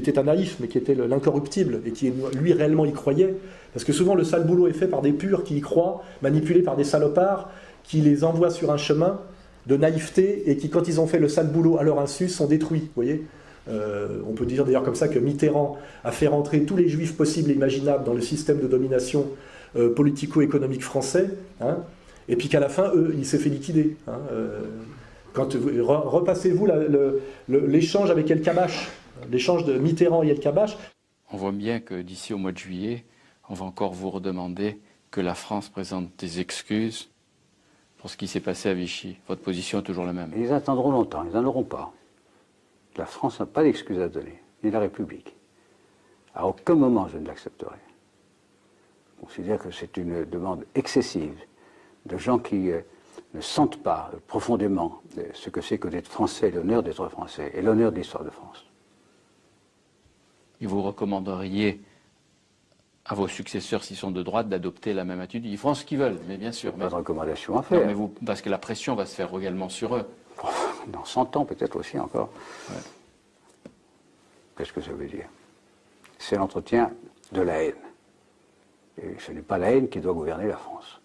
était un naïf, mais qui était l'incorruptible, et qui, lui, réellement y croyait. Parce que souvent, le sale boulot est fait par des purs qui y croient, manipulés par des salopards, qui les envoient sur un chemin de naïveté, et qui, quand ils ont fait le sale boulot à leur insu, sont détruits, vous voyez. On peut dire d'ailleurs comme ça que Mitterrand a fait rentrer tous les juifs possibles et imaginables dans le système de domination politico-économique français, hein, et puis qu'à la fin, il s'est fait liquider. Hein, repassez-vous l'échange avec El Kabbach, l'échange de Mitterrand et El Kabbach. On voit bien que d'ici au mois de juillet, on va encore vous redemander que la France présente des excuses pour ce qui s'est passé à Vichy. Votre position est toujours la même. Ils attendront longtemps, ils n'en auront pas. La France n'a pas d'excuses à donner, ni la République. À aucun moment je ne l'accepterai. Je considère que c'est une demande excessive de gens qui ne sentent pas profondément ce que c'est que d'être français, l'honneur d'être français et l'honneur de l'histoire de France. Et vous recommanderiez à vos successeurs, s'ils sont de droite, d'adopter la même attitude? Ils feront ce qu'ils veulent, mais bien sûr. Pas de recommandation à faire. Non, mais parce que la pression va se faire également sur eux. Dans 100 ans, peut-être aussi encore. Ouais. Qu'est-ce que ça veut dire? C'est l'entretien de la haine. Et ce n'est pas la haine qui doit gouverner la France.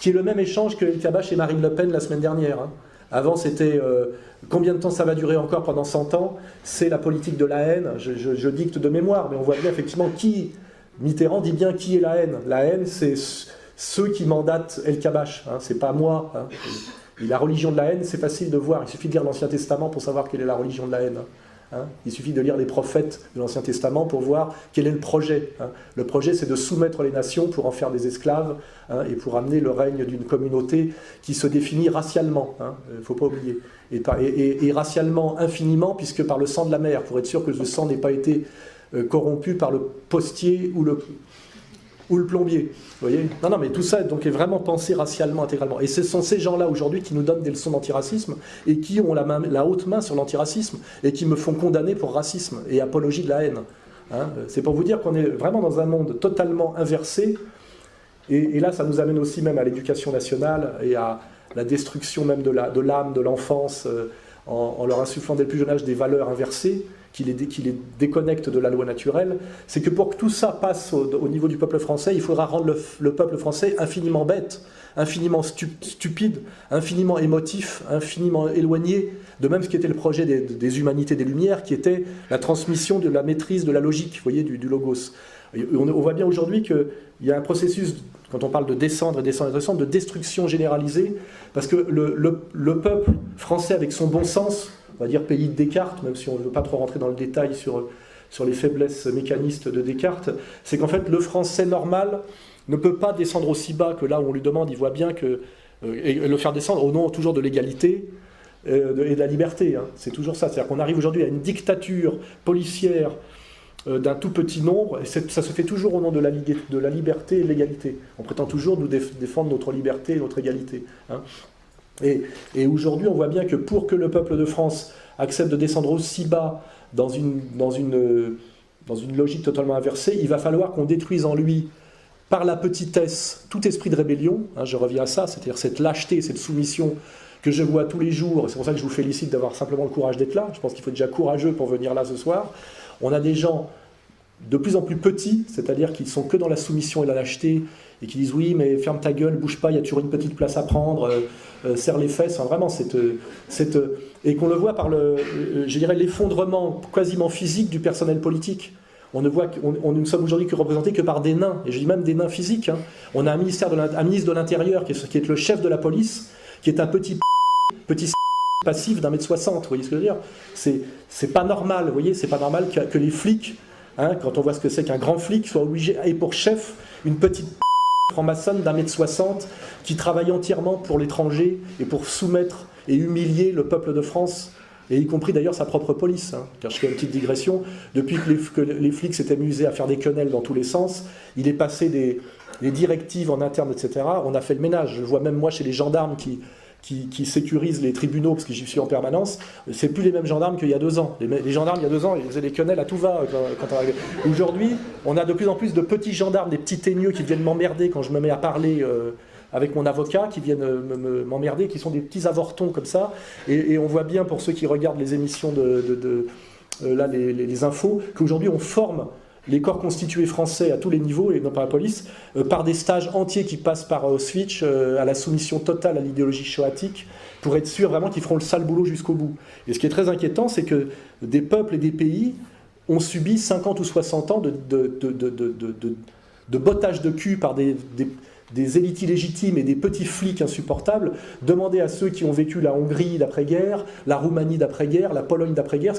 Qui est le même échange que El Kabbach et Marine Le Pen la semaine dernière. Hein. Avant, c'était combien de temps ça va durer encore pendant 100 ans? C'est la politique de la haine. Je dicte de mémoire, mais on voit bien effectivement qui... Mitterrand dit bien qui est la haine. La haine, c'est ceux qui mandatent El Kabbach. Hein. C'est pas moi. Hein. Et la religion de la haine, c'est facile de voir. Il suffit de lire l'Ancien Testament pour savoir quelle est la religion de la haine. Hein. Il suffit de lire les prophètes de l'Ancien Testament pour voir quel est le projet. Hein. Le projet, c'est de soumettre les nations pour en faire des esclaves, hein, et pour amener le règne d'une communauté qui se définit racialement. Il ne faut pas oublier. Et racialement infiniment, puisque par le sang de la mer, pour être sûr que le sang n'ait pas été corrompu par le postier ou le plombier. Vous voyez ? Non, mais tout ça donc, est vraiment pensé racialement, intégralement. Et ce sont ces gens-là aujourd'hui qui nous donnent des leçons d'antiracisme et qui ont la haute main sur l'antiracisme et qui me font condamner pour racisme et apologie de la haine. Hein ? C'est pour vous dire qu'on est vraiment dans un monde totalement inversé. Et là, ça nous amène aussi même à l'éducation nationale et à la destruction même de l'âme, de l'enfance, en leur insufflant dès le plus jeune âge des valeurs inversées, qui les déconnecte de la loi naturelle. C'est que pour que tout ça passe au niveau du peuple français, il faudra rendre le peuple français infiniment bête, infiniment stupide, infiniment émotif, infiniment éloigné, de même ce qui était le projet des humanités des Lumières, qui était la transmission de la maîtrise de la logique, vous voyez, du logos. On voit bien aujourd'hui qu'il y a un processus, quand on parle de descendre, de destruction généralisée, parce que le peuple français, avec son bon sens, on va dire pays de Descartes, même si on ne veut pas trop rentrer dans le détail sur les faiblesses mécanistes de Descartes, c'est qu'en fait le français normal ne peut pas descendre aussi bas que là où on lui demande. Il voit bien que et le faire descendre au nom toujours de l'égalité et de la liberté. Hein. C'est toujours ça. C'est-à-dire qu'on arrive aujourd'hui à une dictature policière d'un tout petit nombre, et ça se fait toujours au nom de la liberté et de l'égalité. On prétend toujours nous défendre notre liberté et notre égalité. Hein. Et aujourd'hui, on voit bien que pour que le peuple de France accepte de descendre aussi bas dans une logique totalement inversée, il va falloir qu'on détruise en lui, par la petitesse, tout esprit de rébellion, hein, je reviens à ça, c'est-à-dire cette lâcheté, cette soumission que je vois tous les jours, c'est pour ça que je vous félicite d'avoir simplement le courage d'être là, je pense qu'il faut être déjà courageux pour venir là ce soir. On a des gens de plus en plus petits, c'est-à-dire qui sont que dans la soumission et la lâcheté, et qui disent oui, mais ferme ta gueule, bouge pas, il y a toujours une petite place à prendre, serre les fesses, enfin, vraiment, et qu'on le voit par je dirais, l'effondrement quasiment physique du personnel politique. Nous ne sommes aujourd'hui que représentés que par des nains, et je dis même des nains physiques. Hein. On a un ministre de l'Intérieur qui est le chef de la police, qui est un petit passif d'1,60 m, vous voyez ce que je veux dire ? C'est pas normal, vous voyez, c'est pas normal que les flics, hein, quand on voit ce que c'est qu'un grand flic, soient obligés, et pour chef, une petite franc-maçonne d'1,60 m qui travaille entièrement pour l'étranger et pour soumettre et humilier le peuple de France, et y compris d'ailleurs sa propre police. Hein. Car je fais une petite digression, depuis que les flics s'étaient amusés à faire des quenelles dans tous les sens, il est passé des directives en interne, etc. On a fait le ménage. Je vois même moi chez les gendarmes qui sécurisent les tribunaux, parce que j'y suis en permanence, c'est plus les mêmes gendarmes qu'il y a 2 ans. Les gendarmes, il y a 2 ans, ils faisaient des quenelles à tout va. Aujourd'hui, on a de plus en plus de petits gendarmes, des petits teigneux qui viennent m'emmerder quand je me mets à parler avec mon avocat, qui viennent m'emmerder, qui sont des petits avortons comme ça. Et on voit bien, pour ceux qui regardent les émissions là, les infos, qu'aujourd'hui on forme les corps constitués français à tous les niveaux, et non par la police, par des stages entiers qui passent par Auschwitz, à la soumission totale à l'idéologie shoatique, pour être sûr vraiment qu'ils feront le sale boulot jusqu'au bout. Et ce qui est très inquiétant, c'est que des peuples et des pays ont subi 50 ou 60 ans de bottage de cul par des élites illégitimes et des petits flics insupportables. Demandez à ceux qui ont vécu la Hongrie d'après-guerre, la Roumanie d'après-guerre, la Pologne d'après-guerre,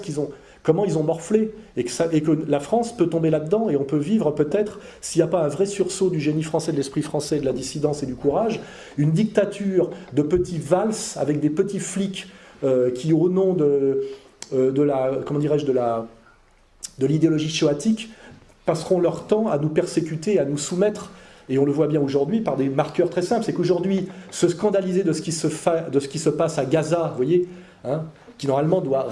comment ils ont morflé, et que la France peut tomber là-dedans, et on peut vivre peut-être, s'il n'y a pas un vrai sursaut du génie français, de l'esprit français, de la dissidence et du courage, une dictature de petits valses avec des petits flics qui, au nom de l'idéologie shoatique, passeront leur temps à nous persécuter, à nous soumettre. Et on le voit bien aujourd'hui par des marqueurs très simples. C'est qu'aujourd'hui, se scandaliser de ce qui se passe à Gaza, vous voyez, hein, qui normalement doit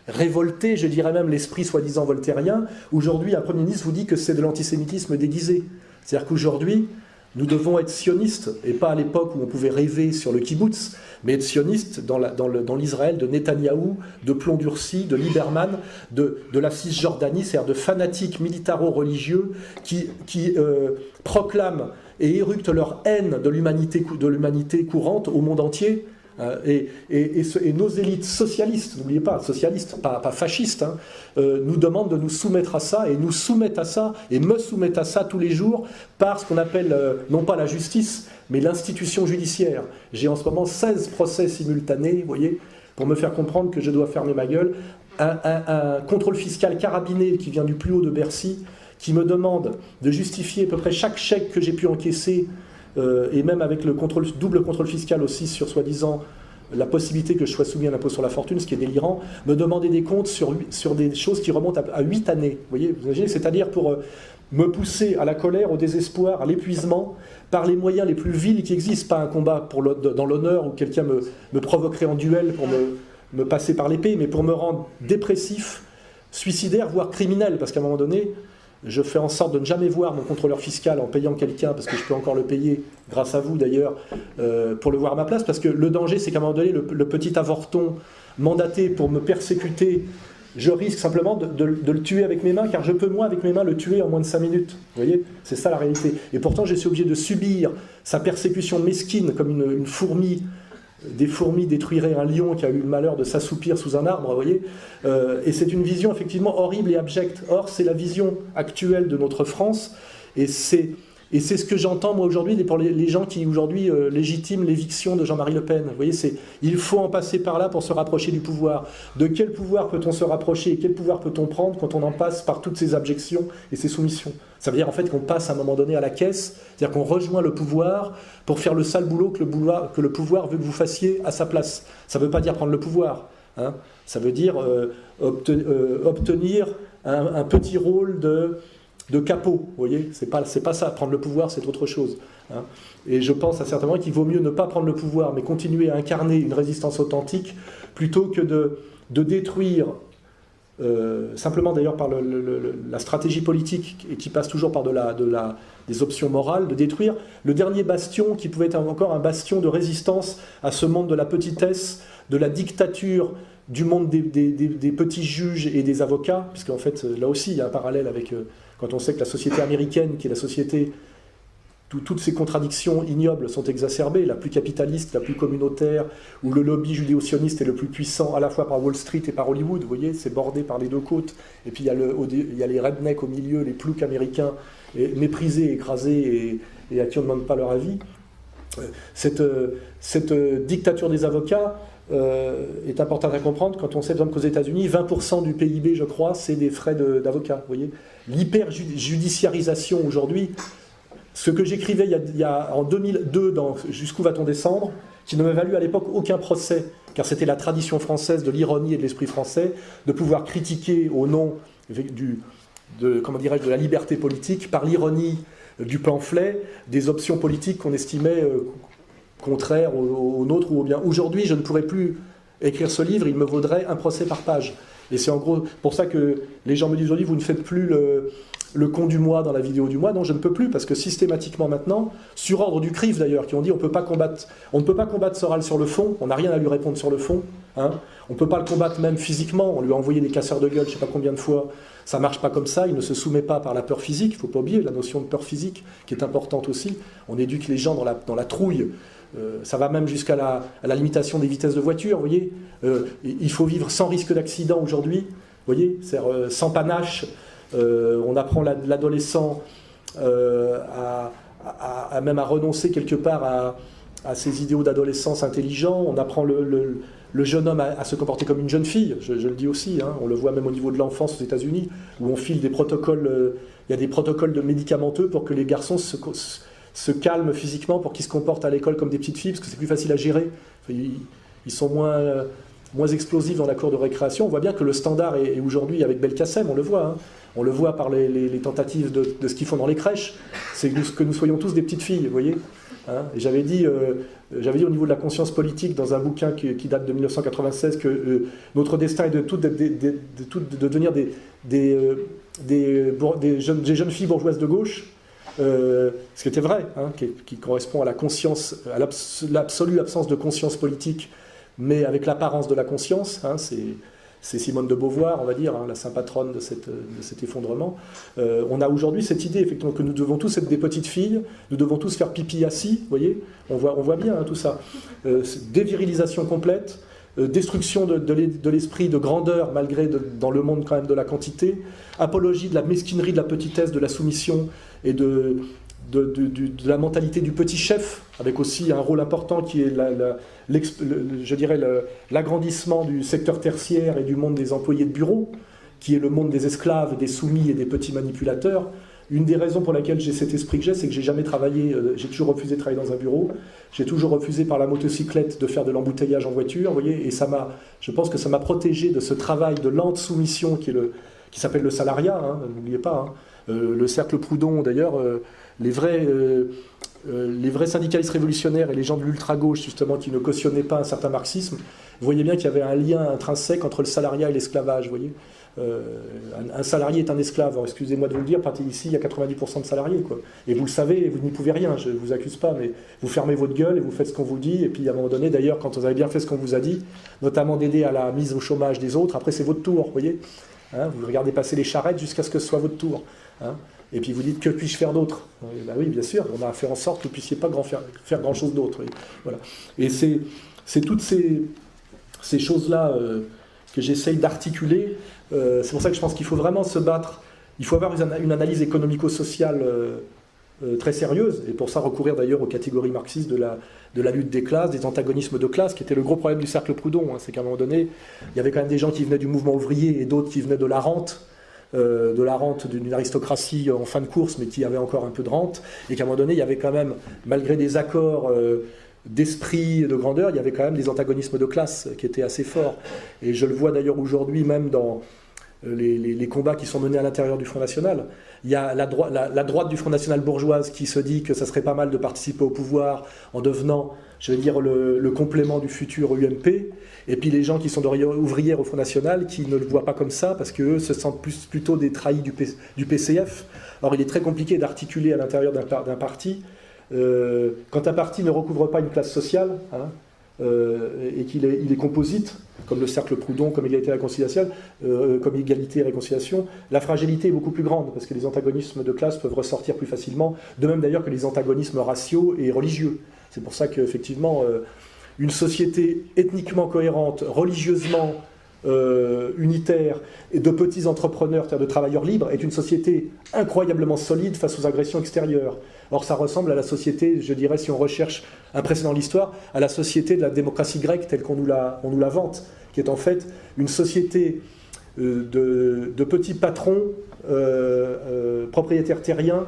révolter, je dirais même, l'esprit soi-disant voltairien, aujourd'hui, un Premier ministre vous dit que c'est de l'antisémitisme déguisé. C'est-à-dire qu'aujourd'hui, nous devons être sionistes, et pas à l'époque où on pouvait rêver sur le kibbutz, mais être sionistes dans l'Israël de Netanyahou, de Plomb Durci, de Lieberman, de la Cisjordanie, c'est-à-dire de fanatiques militaro-religieux qui proclament et éructent leur haine de l'humanité courante au monde entier. Et nos élites socialistes, n'oubliez pas, socialistes, pas fascistes, hein, nous demandent de nous soumettre à ça, et nous soumettent à ça, et me soumettent à ça tous les jours, par ce qu'on appelle, non pas la justice, mais l'institution judiciaire. J'ai en ce moment 16 procès simultanés, vous voyez, pour me faire comprendre que je dois fermer ma gueule. Un contrôle fiscal carabiné qui vient du plus haut de Bercy, qui me demande de justifier à peu près chaque chèque que j'ai pu encaisser, et même avec le double contrôle fiscal aussi sur soi-disant la possibilité que je sois soumis à l'impôt sur la fortune, ce qui est délirant, me demander des comptes sur des choses qui remontent à 8 années. Vous voyez, vous imaginez, c'est-à-dire pour me pousser à la colère, au désespoir, à l'épuisement, par les moyens les plus vils qui existent, pas un combat dans l'honneur où quelqu'un me provoquerait en duel pour me passer par l'épée, mais pour me rendre dépressif, suicidaire, voire criminel, parce qu'à un moment donné, je fais en sorte de ne jamais voir mon contrôleur fiscal en payant quelqu'un, parce que je peux encore le payer, grâce à vous d'ailleurs, pour le voir à ma place, parce que le danger, c'est qu'à un moment donné, le petit avorton mandaté pour me persécuter, je risque simplement de le tuer avec mes mains, car je peux, moi, avec mes mains, le tuer en moins de 5 minutes. Vous voyez, c'est ça la réalité. Et pourtant, je suis obligé de subir sa persécution mesquine, comme une fourmi. Des fourmis détruiraient un lion qui a eu le malheur de s'assoupir sous un arbre, vous voyez. Et c'est une vision effectivement horrible et abjecte. Or, c'est la vision actuelle de notre France, et c'est ce que j'entends moi aujourd'hui pour les gens qui aujourd'hui légitiment l'éviction de Jean-Marie Le Pen. Vous voyez, il faut en passer par là pour se rapprocher du pouvoir. De quel pouvoir peut-on se rapprocher et quel pouvoir peut-on prendre quand on en passe par toutes ces abjections et ces soumissions? Ça veut dire en fait qu'on passe à un moment donné à la caisse, c'est-à-dire qu'on rejoint le pouvoir pour faire le sale boulot que le pouvoir veut que vous fassiez à sa place. Ça ne veut pas dire prendre le pouvoir, hein. Ça veut dire obtenir un petit rôle de capot, vous voyez, c'est pas ça, prendre le pouvoir c'est autre chose, hein. Et je pense à certains moments qu'il vaut mieux ne pas prendre le pouvoir mais continuer à incarner une résistance authentique plutôt que de détruire simplement d'ailleurs par la stratégie politique et qui passe toujours par des options morales, de détruire le dernier bastion qui pouvait être encore un bastion de résistance à ce monde de la petitesse, de la dictature, du monde des petits juges et des avocats, puisqu'en fait là aussi il y a un parallèle avec quand on sait que la société américaine, qui est la société, toutes ces contradictions ignobles sont exacerbées, la plus capitaliste, la plus communautaire, où le lobby judéo-sioniste est le plus puissant à la fois par Wall Street et par Hollywood, vous voyez, c'est bordé par les deux côtes, et puis il y a les rednecks au milieu, les ploucs américains, méprisés, écrasés, et à qui on ne demande pas leur avis. Cette dictature des avocats est importante à comprendre quand on sait, par exemple, qu'aux États-Unis, 20% du PIB, je crois, c'est des frais d'avocats, vous voyez. L'hyper-judiciarisation aujourd'hui, ce que j'écrivais en 2002 dans Jusqu'où va-t-on descendre, qui ne m'a valu à l'époque aucun procès, car c'était la tradition française de l'ironie et de l'esprit français, de pouvoir critiquer au nom de la liberté politique, par l'ironie du pamphlet, des options politiques qu'on estimait contraires aux nôtres ou au bien. Aujourd'hui, je ne pourrais plus écrire ce livre, il me vaudrait un procès par page. Et c'est en gros pour ça que les gens me disent aujourd'hui, vous ne faites plus le con du mois dans la vidéo du mois. Non, je ne peux plus, parce que systématiquement maintenant, sur ordre du CRIF d'ailleurs, qui ont dit on ne peut pas combattre Soral sur le fond, on n'a rien à lui répondre sur le fond, Hein. On ne peut pas le combattre même physiquement, on lui a envoyé des casseurs de gueule je ne sais pas combien de fois, ça ne marche pas comme ça, il ne se soumet pas par la peur physique, il ne faut pas oublier la notion de peur physique qui est importante aussi, on éduque les gens dans la trouille, ça va même jusqu'à la limitation des vitesses de voiture, vous voyez, il faut vivre sans risque d'accident aujourd'hui, vous voyez, c'est-à-dire sans panache, on apprend l'adolescent même à renoncer quelque part à ses idéaux d'adolescence intelligent, on apprend le jeune homme à se comporter comme une jeune fille, je le dis aussi, hein, on le voit même au niveau de l'enfance aux États-Unis, où on file des protocoles, il y a des protocoles de médicamenteux pour que les garçons se calment physiquement, pour qu'ils se comportent à l'école comme des petites filles, parce que c'est plus facile à gérer, ils sont moins explosifs dans la cour de récréation. On voit bien que le standard est aujourd'hui avec Belkacem, on le voit, hein. On le voit par les tentatives de ce qu'ils font dans les crèches, c'est que nous soyons tous des petites filles, vous voyez. Hein, et j'avais dit au niveau de la conscience politique dans un bouquin qui date de 1996 que notre destin est de devenir des jeunes filles bourgeoises de gauche, ce qui était vrai, hein, qui correspond à la conscience, à l'absolue absence de conscience politique, mais avec l'apparence de la conscience, hein, c'est Simone de Beauvoir, on va dire, hein, la sainte patronne de cet effondrement. On a aujourd'hui cette idée, effectivement, que nous devons tous être des petites filles, nous devons tous faire pipi assis, vous voyez, on voit bien hein, tout ça. Dévirilisation complète, destruction de l'esprit de grandeur, malgré dans le monde quand même de la quantité, apologie de la mesquinerie, de la petitesse, de la soumission et de la mentalité du petit chef, avec aussi un rôle important qui est je dirais l'agrandissement du secteur tertiaire et du monde des employés de bureau, qui est le monde des esclaves, des soumis et des petits manipulateurs. Une des raisons pour laquelle j'ai cet esprit que c'est que j'ai jamais travaillé, j'ai toujours refusé de travailler dans un bureau, j'ai toujours refusé par la motocyclette de faire de l'embouteillage en voiture, vous voyez, et je pense que ça m'a protégé de ce travail de lente soumission qui s'appelle le salariat, hein, n'oubliez pas, hein. Le cercle Proudhon d'ailleurs, les vrais syndicalistes révolutionnaires et les gens de l'ultra-gauche, justement, qui ne cautionnaient pas un certain marxisme, vous voyez bien qu'il y avait un lien intrinsèque entre le salariat et l'esclavage, vous voyez. Un salarié est un esclave, excusez-moi de vous le dire, ici, il y a 90% de salariés, quoi. Et vous le savez, et vous n'y pouvez rien, je ne vous accuse pas, mais vous fermez votre gueule et vous faites ce qu'on vous dit, et puis à un moment donné, d'ailleurs, quand vous avez bien fait ce qu'on vous a dit, notamment d'aider à la mise au chômage des autres, après c'est votre tour, vous voyez. Hein, vous regardez passer les charrettes jusqu'à ce que ce soit votre tour. Hein. Et puis vous dites, que puis-je faire d'autre? Ben oui, bien sûr, on a fait en sorte que vous ne puissiez pas faire grand-chose d'autre. Voilà. Et c'est toutes ces choses-là que j'essaye d'articuler. C'est pour ça que je pense qu'il faut vraiment se battre. Il faut avoir une analyse économico-sociale très sérieuse, et pour ça recourir d'ailleurs aux catégories marxistes de la lutte des classes, des antagonismes de classe, qui était le gros problème du cercle Proudhon. Hein. C'est qu'à un moment donné, il y avait quand même des gens qui venaient du mouvement ouvrier et d'autres qui venaient de la rente d'une aristocratie en fin de course, mais qui avait encore un peu de rente, et qu'à un moment donné, il y avait quand même, malgré des accords d'esprit et de grandeur, il y avait quand même des antagonismes de classe qui étaient assez forts. Et je le vois d'ailleurs aujourd'hui, même dans les combats qui sont menés à l'intérieur du Front National. Il y a la droite du Front National bourgeoise qui se dit que ça serait pas mal de participer au pouvoir en devenant, je vais dire, le complément du futur UMP, et puis les gens qui sont ouvrières au Front National qui ne le voient pas comme ça parce qu'eux se sentent plutôt des trahis du PCF. Or il est très compliqué d'articuler à l'intérieur d'un parti quand un parti ne recouvre pas une classe sociale, hein, et qu'il est composite, comme le cercle Proudhon, comme Égalité et Réconciliation, la fragilité est beaucoup plus grande, parce que les antagonismes de classe peuvent ressortir plus facilement, de même d'ailleurs que les antagonismes raciaux et religieux. C'est pour ça qu'effectivement, une société ethniquement cohérente, religieusement unitaire, et de petits entrepreneurs, c'est-à-dire de travailleurs libres, est une société incroyablement solide face aux agressions extérieures. Or, ça ressemble à la société, je dirais, si on recherche un précédent de l'histoire, à la société de la démocratie grecque telle qu'on nous la vante, qui est en fait une société de petits patrons propriétaires terriens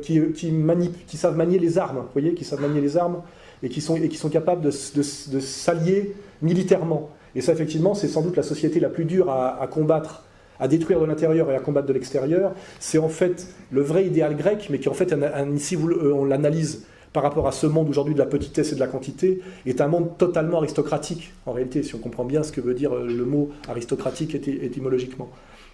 qui savent manier les armes, vous voyez, qui savent manier les armes et qui sont capables de s'allier militairement. Et ça, effectivement, c'est sans doute la société la plus dure à combattre, à détruire de l'intérieur et à combattre de l'extérieur. C'est en fait le vrai idéal grec, mais qui en fait, ici on l'analyse par rapport à ce monde aujourd'hui de la petitesse et de la quantité, est un monde totalement aristocratique, en réalité, si on comprend bien ce que veut dire le mot aristocratique étymologiquement.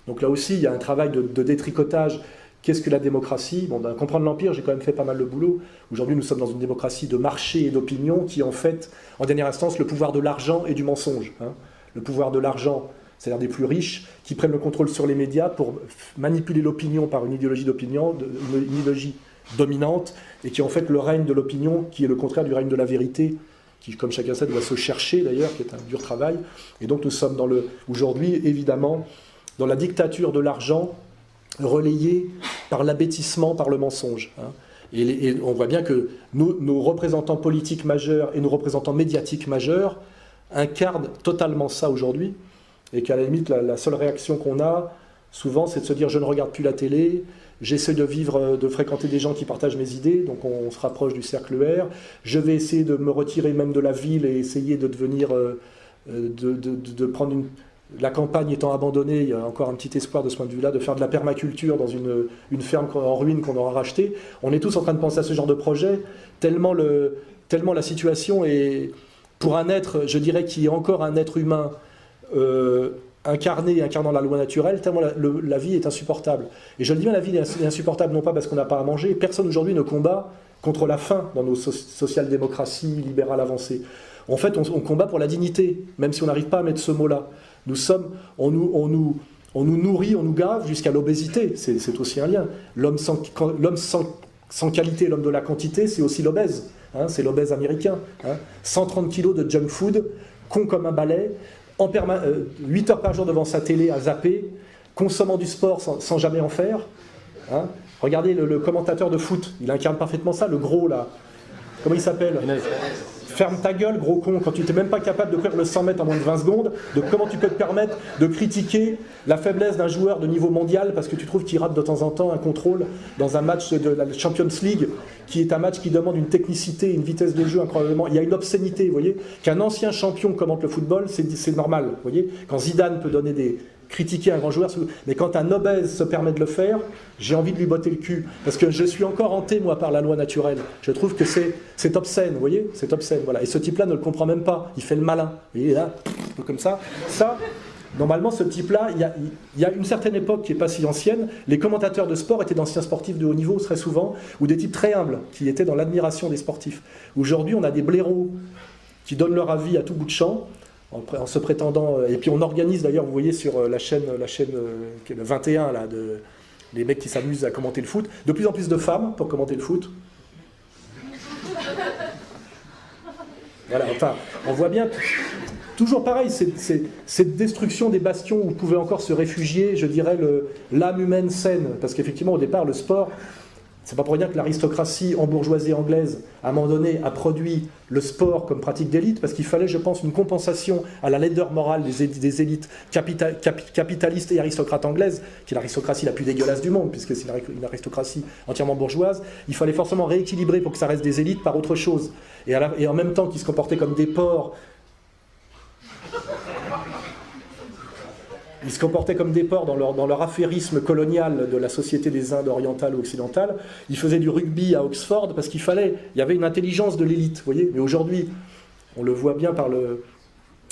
Donc là aussi, il y a un travail de détricotage Qu'est-ce que la démocratie? Bon, comprendre l'Empire, j'ai quand même fait pas mal de boulot. Aujourd'hui, nous sommes dans une démocratie de marché et d'opinion qui, en fait, en dernière instance, le pouvoir de l'argent et du mensonge. Hein. Le pouvoir de l'argent, c'est-à-dire des plus riches, qui prennent le contrôle sur les médias pour manipuler l'opinion par une idéologie d'opinion, une idéologie dominante, et qui est en fait le règne de l'opinion, qui est le contraire du règne de la vérité, qui, comme chacun sait, doit se chercher d'ailleurs, qui est un dur travail. Et donc nous sommes aujourd'hui, évidemment, dans la dictature de l'argent, relayée par l'abêtissement, par le mensonge. Hein. Et on voit bien que nos représentants politiques majeurs et nos représentants médiatiques majeurs incarnent totalement ça aujourd'hui, et qu'à la limite, la seule réaction qu'on a, souvent, c'est de se dire « je ne regarde plus la télé », j'essaie de fréquenter des gens qui partagent mes idées, donc on se rapproche du cercle R. Je vais essayer de me retirer même de la ville et essayer de devenir, de prendre la campagne étant abandonnée, il y a encore un petit espoir de ce point de vue-là, de faire de la permaculture dans une ferme en ruine qu'on aura rachetée. On est tous en train de penser à ce genre de projet, tellement la situation est, pour un être, je dirais, qui est encore un être humain, incarnant la loi naturelle, tellement la vie est insupportable. Et je le dis bien, la vie est insupportable non pas parce qu'on n'a pas à manger, personne aujourd'hui ne combat contre la faim dans nos social-démocraties libérales avancées. En fait, on combat pour la dignité, même si on n'arrive pas à mettre ce mot-là. On nous nourrit, on nous gave jusqu'à l'obésité, c'est aussi un lien. L'homme sans qualité, l'homme de la quantité, c'est aussi l'obèse, hein, c'est l'obèse américain. Hein. 130 kilos de junk food, con comme un balai, 8 heures par jour devant sa télé à zapper, consommant du sport sans jamais en faire. Hein. Regardez le commentateur de foot, il incarne parfaitement ça, le gros là. Comment il s'appelle? Ferme ta gueule, gros con, quand tu n'es même pas capable de courir le 100 mètres en moins de 20 secondes, comment tu peux te permettre de critiquer la faiblesse d'un joueur de niveau mondial parce que tu trouves qu'il rate de temps en temps un contrôle dans un match de la Champions League, qui est un match qui demande une technicité, une vitesse de jeu incroyablement. Il y a une obscénité, vous voyez. Qu'un ancien champion commente le football, c'est normal, vous voyez. Quand Zidane peut critiquer un grand joueur, mais quand un obèse se permet de le faire, j'ai envie de lui botter le cul, parce que je suis encore hanté, moi, par la loi naturelle. Je trouve que c'est obscène, vous voyez, c'est obscène, voilà. Et ce type-là ne le comprend même pas, il fait le malin, il est là, comme ça. Ça, normalement, ce type-là, il y a une certaine époque qui n'est pas si ancienne, les commentateurs de sport étaient d'anciens sportifs de haut niveau, très souvent, ou des types très humbles, qui étaient dans l'admiration des sportifs. Aujourd'hui, on a des blaireaux qui donnent leur avis à tout bout de champ, en se prétendant, et puis on organise d'ailleurs, vous voyez sur la chaîne qui est le 21, là, les mecs qui s'amusent à commenter le foot, de plus en plus de femmes pour commenter le foot. Voilà, enfin, on voit bien, toujours pareil, cette destruction des bastions où pouvait encore se réfugier, je dirais, l'âme humaine saine, parce qu'effectivement, au départ, le sport, c'est pas pour rien que l'aristocratie embourgeoisée anglaise, à un moment donné, a produit le sport comme pratique d'élite, parce qu'il fallait, je pense, une compensation à la laideur morale des élites capitalistes et aristocrates anglaises, qui est l'aristocratie la plus dégueulasse du monde, puisque c'est une aristocratie entièrement bourgeoise. Il fallait forcément rééquilibrer pour que ça reste des élites par autre chose. Et en même temps qu'ils se comportaient comme des porcs, ils se comportaient comme des porcs dans leur affairisme colonial de la société des Indes orientales ou occidentales. Ils faisaient du rugby à Oxford parce il y avait une intelligence de l'élite, vous voyez. Mais aujourd'hui, on le voit bien par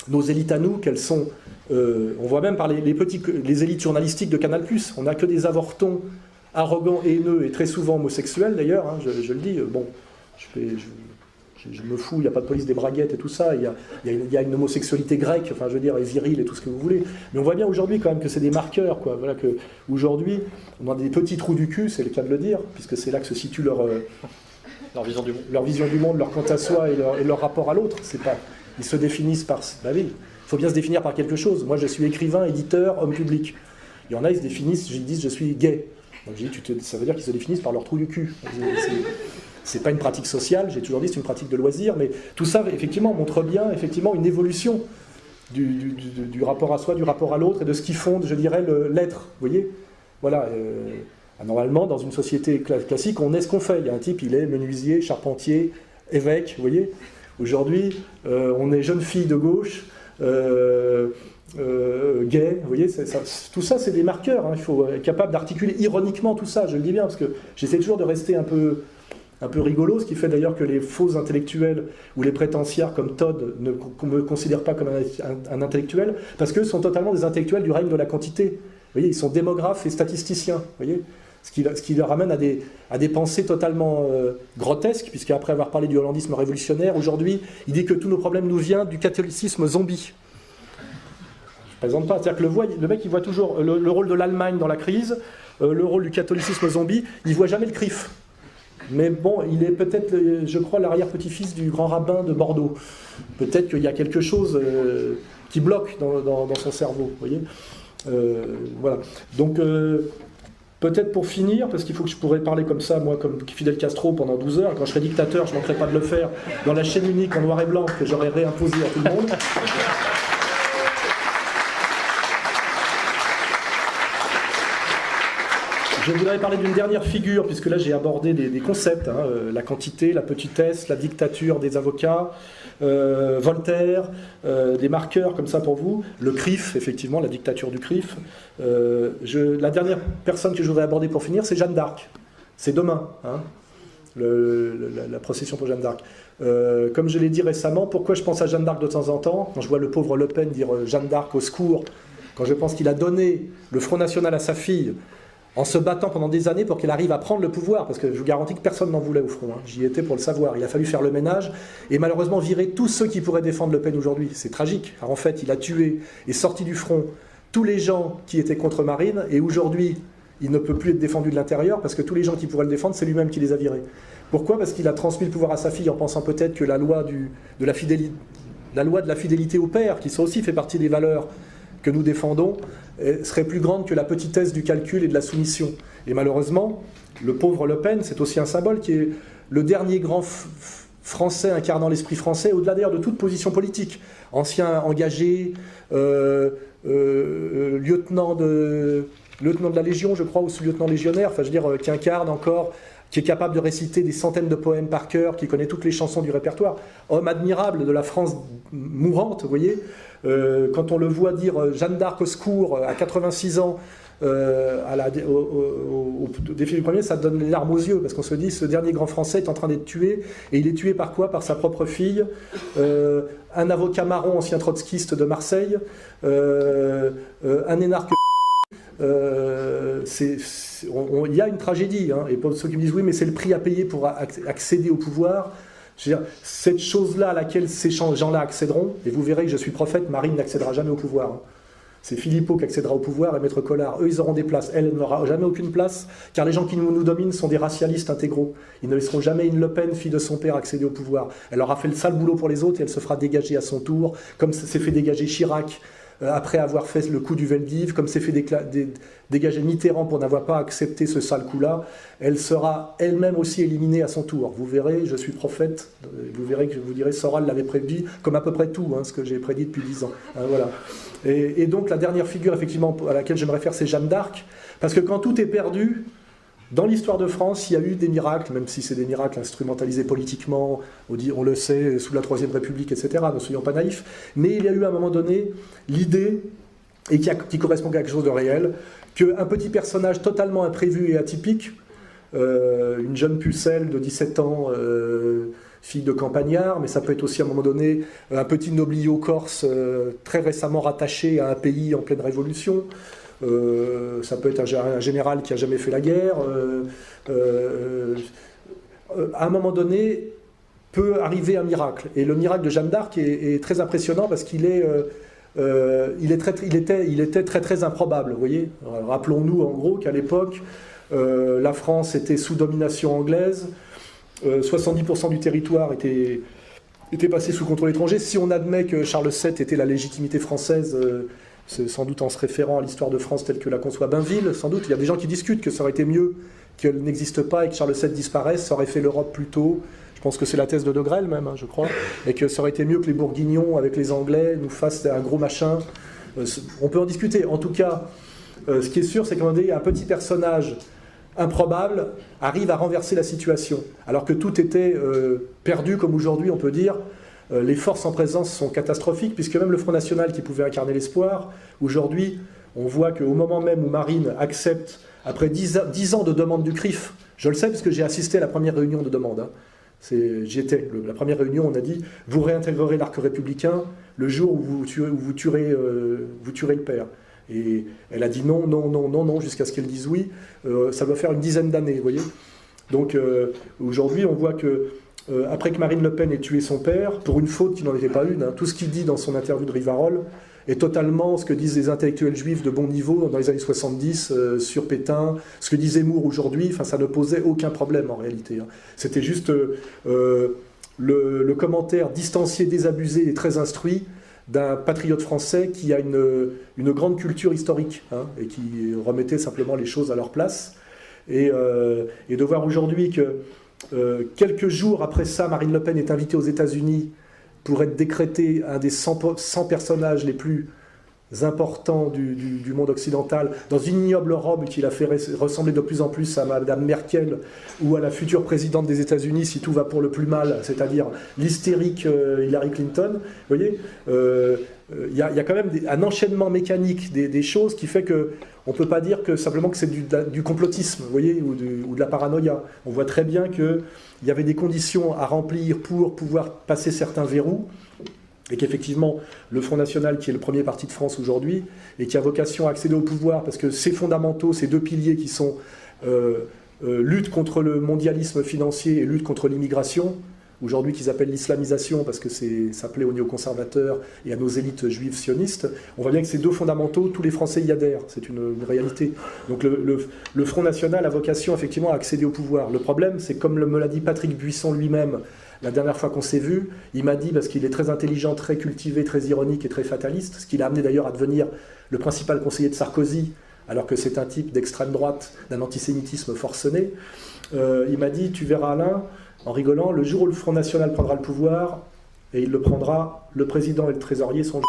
nos élites à nous, qu'elles sont... on voit même par les élites journalistiques de Canal+. On n'a que des avortons arrogants, haineux et très souvent homosexuels d'ailleurs, hein, je le dis. Bon, je me fous, il n'y a pas de police des braguettes et tout ça, il y a une homosexualité grecque, enfin je veux dire, et virile et tout ce que vous voulez. Mais on voit bien aujourd'hui quand même que c'est des marqueurs, quoi. Voilà, que aujourd'hui, on a des petits trous du cul, c'est le cas de le dire, puisque c'est là que se situe leur vision du monde. Leur vision du monde, leur quant à soi et leur rapport à l'autre. Ils se définissent par... Bah oui, il faut bien se définir par quelque chose. Moi je suis écrivain, éditeur, homme public. Il y en a, ils se définissent, ils disent je suis gay. Donc je dis, ça veut dire qu'ils se définissent par leur trou du cul. C'est pas une pratique sociale, j'ai toujours dit c'est une pratique de loisir, mais tout ça effectivement montre bien effectivement une évolution du rapport à soi, du rapport à l'autre et de ce qui fonde, je dirais, l'être. Vous voyez, voilà. Normalement, dans une société classique, on est ce qu'on fait. Il y a un type, il est menuisier, charpentier, évêque. Vous voyez. Aujourd'hui, on est jeune fille de gauche. Gay, vous voyez, tout ça c'est des marqueurs, hein. Il faut être capable d'articuler ironiquement tout ça, je le dis bien, parce que j'essaie toujours de rester un peu rigolo, ce qui fait d'ailleurs que les faux intellectuels ou les prétentiaires comme Todd ne me considèrent pas comme un intellectuel, parce qu'eux sont totalement des intellectuels du règne de la quantité. Vous voyez, ils sont démographes et statisticiens, vous voyez. Ce qui le ramène à des pensées totalement grotesques, puisqu'après avoir parlé du hollandisme révolutionnaire, aujourd'hui, il dit que tous nos problèmes nous viennent du catholicisme zombie. Je ne plaisante pas, c'est-à-dire que le mec, il voit toujours le rôle de l'Allemagne dans la crise, le rôle du catholicisme zombie, il ne voit jamais le CRIF. Mais bon, il est peut-être, je crois, l'arrière-petit-fils du grand rabbin de Bordeaux. Peut-être qu'il y a quelque chose qui bloque dans son cerveau, vous voyez. Voilà. Donc, peut-être pour finir, parce qu'il faut que je pourrais parler comme ça, moi, comme Fidel Castro, pendant 12 heures. Quand je serai dictateur, je ne manquerai pas de le faire dans la chaîne unique en noir et blanc que j'aurais réimposée à tout le monde. Je voudrais parler d'une dernière figure, puisque là j'ai abordé des concepts, hein, la quantité, la petitesse, la dictature des avocats, Voltaire, des marqueurs comme ça pour vous, le CRIF, effectivement, la dictature du CRIF. La dernière personne que je voudrais aborder pour finir, c'est Jeanne d'Arc. C'est demain, hein, la procession pour Jeanne d'Arc. Comme je l'ai dit récemment, pourquoi je pense à Jeanne d'Arc de temps en temps, quand je vois le pauvre Le Pen dire Jeanne d'Arc au secours, quand je pense qu'il a donné le Front National à sa fille, en se battant pendant des années pour qu'elle arrive à prendre le pouvoir, parce que je vous garantis que personne n'en voulait au front, hein. J'y étais pour le savoir, il a fallu faire le ménage, et malheureusement virer tous ceux qui pourraient défendre Le Pen aujourd'hui, c'est tragique, car en fait il a tué et sorti du front tous les gens qui étaient contre Marine, et aujourd'hui il ne peut plus être défendu de l'intérieur, parce que tous les gens qui pourraient le défendre, c'est lui-même qui les a virés. Pourquoi? Parce qu'il a transmis le pouvoir à sa fille en pensant peut-être que la loi de la fidélité au père, qui ça aussi fait partie des valeurs que nous défendons, serait plus grande que la petitesse du calcul et de la soumission. Et malheureusement, le pauvre Le Pen, c'est aussi un symbole qui est le dernier grand Français incarnant l'esprit français, au-delà d'ailleurs de toute position politique. Ancien engagé, lieutenant de la Légion, je crois, ou sous-lieutenant légionnaire, enfin je veux dire, qui incarne encore, qui est capable de réciter des centaines de poèmes par cœur, qui connaît toutes les chansons du répertoire. Homme admirable de la France mourante, vous voyez. Quand on le voit dire Jeanne d'Arc au secours à 86 ans au défi du premier, ça donne les larmes aux yeux, parce qu'on se dit ce dernier grand Français est en train d'être tué, et il est tué par quoi? Par sa propre fille, un avocat marron, ancien trotskiste de Marseille, un énarque. Il y a une tragédie, hein, et pour ceux qui me disent oui mais c'est le prix à payer pour accéder au pouvoir, je veux dire, cette chose-là à laquelle ces gens-là accéderont, et vous verrez que je suis prophète, Marine n'accédera jamais au pouvoir, hein. C'est Philippot qui accédera au pouvoir et Maître Collard, eux ils auront des places, elle n'aura jamais aucune place, car les gens qui nous dominent sont des racialistes intégraux, ils ne laisseront jamais une Le Pen, fille de son père, accéder au pouvoir. Elle aura fait le sale boulot pour les autres et elle se fera dégager à son tour, comme s'est fait dégager Chirac après avoir fait le coup du Veldiv, comme s'est fait dégager Mitterrand pour n'avoir pas accepté ce sale coup-là, elle sera elle-même aussi éliminée à son tour. Vous verrez, je suis prophète, vous verrez que je vous dirai, Soral l'avait prédit, comme à peu près tout, hein, ce que j'ai prédit depuis 10 ans. Hein, voilà. Et donc la dernière figure, effectivement, à laquelle je me réfère, c'est Jeanne d'Arc, parce que quand tout est perdu, dans l'histoire de France, il y a eu des miracles, même si c'est des miracles instrumentalisés politiquement, on le sait, sous la Troisième République, etc., ne soyons pas naïfs, mais il y a eu à un moment donné l'idée, et qui correspond à quelque chose de réel, qu'un petit personnage totalement imprévu et atypique, une jeune pucelle de 17 ans, fille de campagnard, mais ça peut être aussi à un moment donné un petit nobliau corse très récemment rattaché à un pays en pleine révolution, ça peut être un général qui n'a jamais fait la guerre, à un moment donné peut arriver un miracle. Et le miracle de Jeanne d'Arc est très impressionnant parce qu'il était très très improbable. Vous voyez, rappelons-nous en gros qu'à l'époque, la France était sous domination anglaise, 70% du territoire était passé sous contrôle étranger. Si on admet que Charles VII était la légitimité française, c'est sans doute en se référant à l'histoire de France telle que la conçoit Bainville, sans doute. Il y a des gens qui discutent que ça aurait été mieux qu'elle n'existe pas et que Charles VII disparaisse, ça aurait fait l'Europe plus tôt. Je pense que c'est la thèse de De Grelle même, hein, je crois, et que ça aurait été mieux que les Bourguignons avec les Anglais nous fassent un gros machin. On peut en discuter. En tout cas, ce qui est sûr, c'est qu'à un moment donné, un petit personnage improbable arrive à renverser la situation, alors que tout était perdu, comme aujourd'hui on peut dire. Les forces en présence sont catastrophiques, puisque même le Front National qui pouvait incarner l'espoir, aujourd'hui, on voit qu'au moment même où Marine accepte, après 10 ans de demande du CRIF, je le sais parce que j'ai assisté à la première réunion de demande, hein. J'y étais, la première réunion, on a dit, vous réintégrerez l'arc républicain le jour où vous tuerez le père. Et elle a dit non, non, non, non, non, jusqu'à ce qu'elle dise oui. Ça doit faire une dizaine d'années, vous voyez. Donc aujourd'hui, on voit que après que Marine Le Pen ait tué son père, pour une faute qui n'en était pas une, hein, tout ce qu'il dit dans son interview de Rivarol est totalement ce que disent les intellectuels juifs de bon niveau dans les années 70 sur Pétain, ce que dit Zemmour aujourd'hui, enfin ça ne posait aucun problème en réalité. Hein. C'était juste le commentaire distancié, désabusé et très instruit d'un patriote français qui a une grande culture historique, hein, et qui remettait simplement les choses à leur place. Et de voir aujourd'hui que quelques jours après ça, Marine Le Pen est invitée aux États-Unis pour être décrétée un des 100 personnages les plus importants du monde occidental, dans une ignoble robe qui la fait ressembler de plus en plus à Madame Merkel ou à la future présidente des États-Unis si tout va pour le plus mal, c'est-à-dire l'hystérique Hillary Clinton. Vous voyez, il y a quand même un enchaînement mécanique des choses qui fait que on ne peut pas dire que simplement que c'est du complotisme, vous voyez, ou de la paranoïa. On voit très bien qu'il y avait des conditions à remplir pour pouvoir passer certains verrous, et qu'effectivement, le Front National, qui est le premier parti de France aujourd'hui, et qui a vocation à accéder au pouvoir, parce que ces fondamentaux, ces deux piliers qui sont lutte contre le mondialisme financier et lutte contre l'immigration, aujourd'hui qu'ils appellent l'islamisation, parce que ça plaît aux néoconservateurs et à nos élites juives sionistes, on voit bien que ces deux fondamentaux, tous les Français y adhèrent, c'est une réalité. Donc le Front National a vocation effectivement à accéder au pouvoir. Le problème, c'est comme me l'a dit Patrick Buisson lui-même, la dernière fois qu'on s'est vu, il m'a dit, parce qu'il est très intelligent, très cultivé, très ironique et très fataliste, ce qui l'a amené d'ailleurs à devenir le principal conseiller de Sarkozy, alors que c'est un type d'extrême droite, d'un antisémitisme forcené. Il m'a dit, tu verras Alain, en rigolant, le jour où le Front National prendra le pouvoir, et il le prendra, le président et le trésorier sont...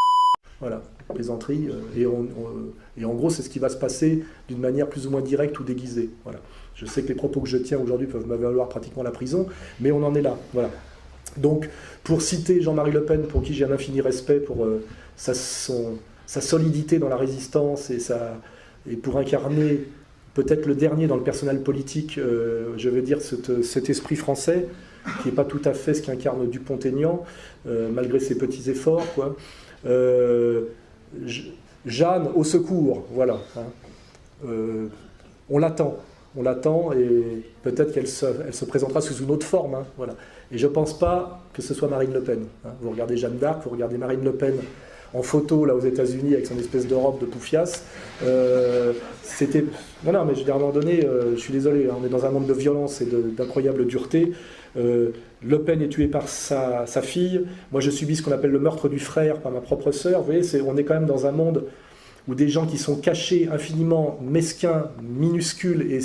Voilà, plaisanterie. Et en gros, c'est ce qui va se passer d'une manière plus ou moins directe ou déguisée. Voilà. Je sais que les propos que je tiens aujourd'hui peuvent me valoir pratiquement la prison, mais on en est là. Voilà. Donc, pour citer Jean-Marie Le Pen, pour qui j'ai un infini respect pour sa solidité dans la résistance et pour incarner peut-être le dernier dans le personnel politique, je veux dire cet esprit français, qui n'est pas tout à fait ce qu'incarne Dupont-Aignan, malgré ses petits efforts, quoi. Jeanne, au secours, voilà. Hein. On l'attend et peut-être qu'elle se présentera sous une autre forme. Hein, voilà. Et je ne pense pas que ce soit Marine Le Pen. Hein. Vous regardez Jeanne d'Arc, vous regardez Marine Le Pen en photo là aux États-Unis avec son espèce de robe de poufias. C'était... Non, mais je veux dire, à un moment donné, je suis désolé, hein, on est dans un monde de violence et d'incroyable dureté. Le Pen est tué par sa fille. Moi, je subis ce qu'on appelle le meurtre du frère par ma propre sœur. Vous voyez, on est quand même dans un monde où des gens qui sont cachés, infiniment mesquins, minuscules et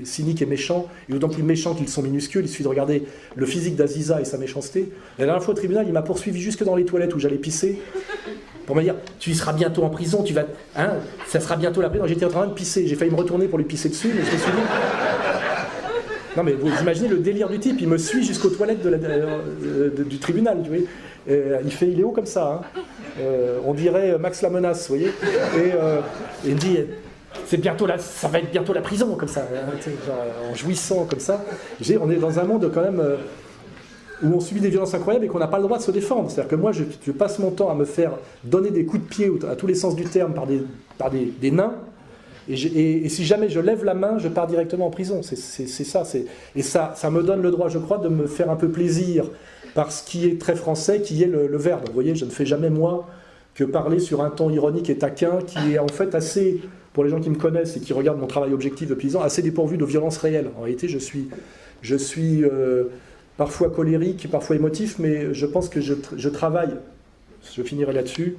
cyniques et méchants, et d'autant plus méchants qu'ils sont minuscules, il suffit de regarder le physique d'Aziza et sa méchanceté. La dernière fois au tribunal, il m'a poursuivi jusque dans les toilettes où j'allais pisser, pour me dire, tu seras bientôt en prison, ça sera bientôt la prison. J'étais en train de pisser, j'ai failli me retourner pour lui pisser dessus, mais je me suis dit... Non mais vous imaginez le délire du type, il me suit jusqu'aux toilettes du tribunal, tu vois. Il est haut comme ça, hein. On dirait Max la menace, vous voyez. Et il me dit, ça va être bientôt la prison, comme ça, hein, genre, en jouissant comme ça. On est dans un monde quand même où on subit des violences incroyables et qu'on n'a pas le droit de se défendre. C'est-à-dire que moi, je passe mon temps à me faire donner des coups de pied à tous les sens du terme par des nains. Et si jamais je lève la main, je pars directement en prison. C'est ça. Et ça me donne le droit, je crois, de me faire un peu plaisir par ce qui est très français, qui est le verbe. Vous voyez, je ne fais jamais, moi, que parler sur un ton ironique et taquin, qui est en fait assez, pour les gens qui me connaissent et qui regardent mon travail objectif depuis 10 ans, assez dépourvu de violence réelle. En réalité, je suis parfois colérique, parfois émotif, mais je pense que je travaille, je finirai là-dessus,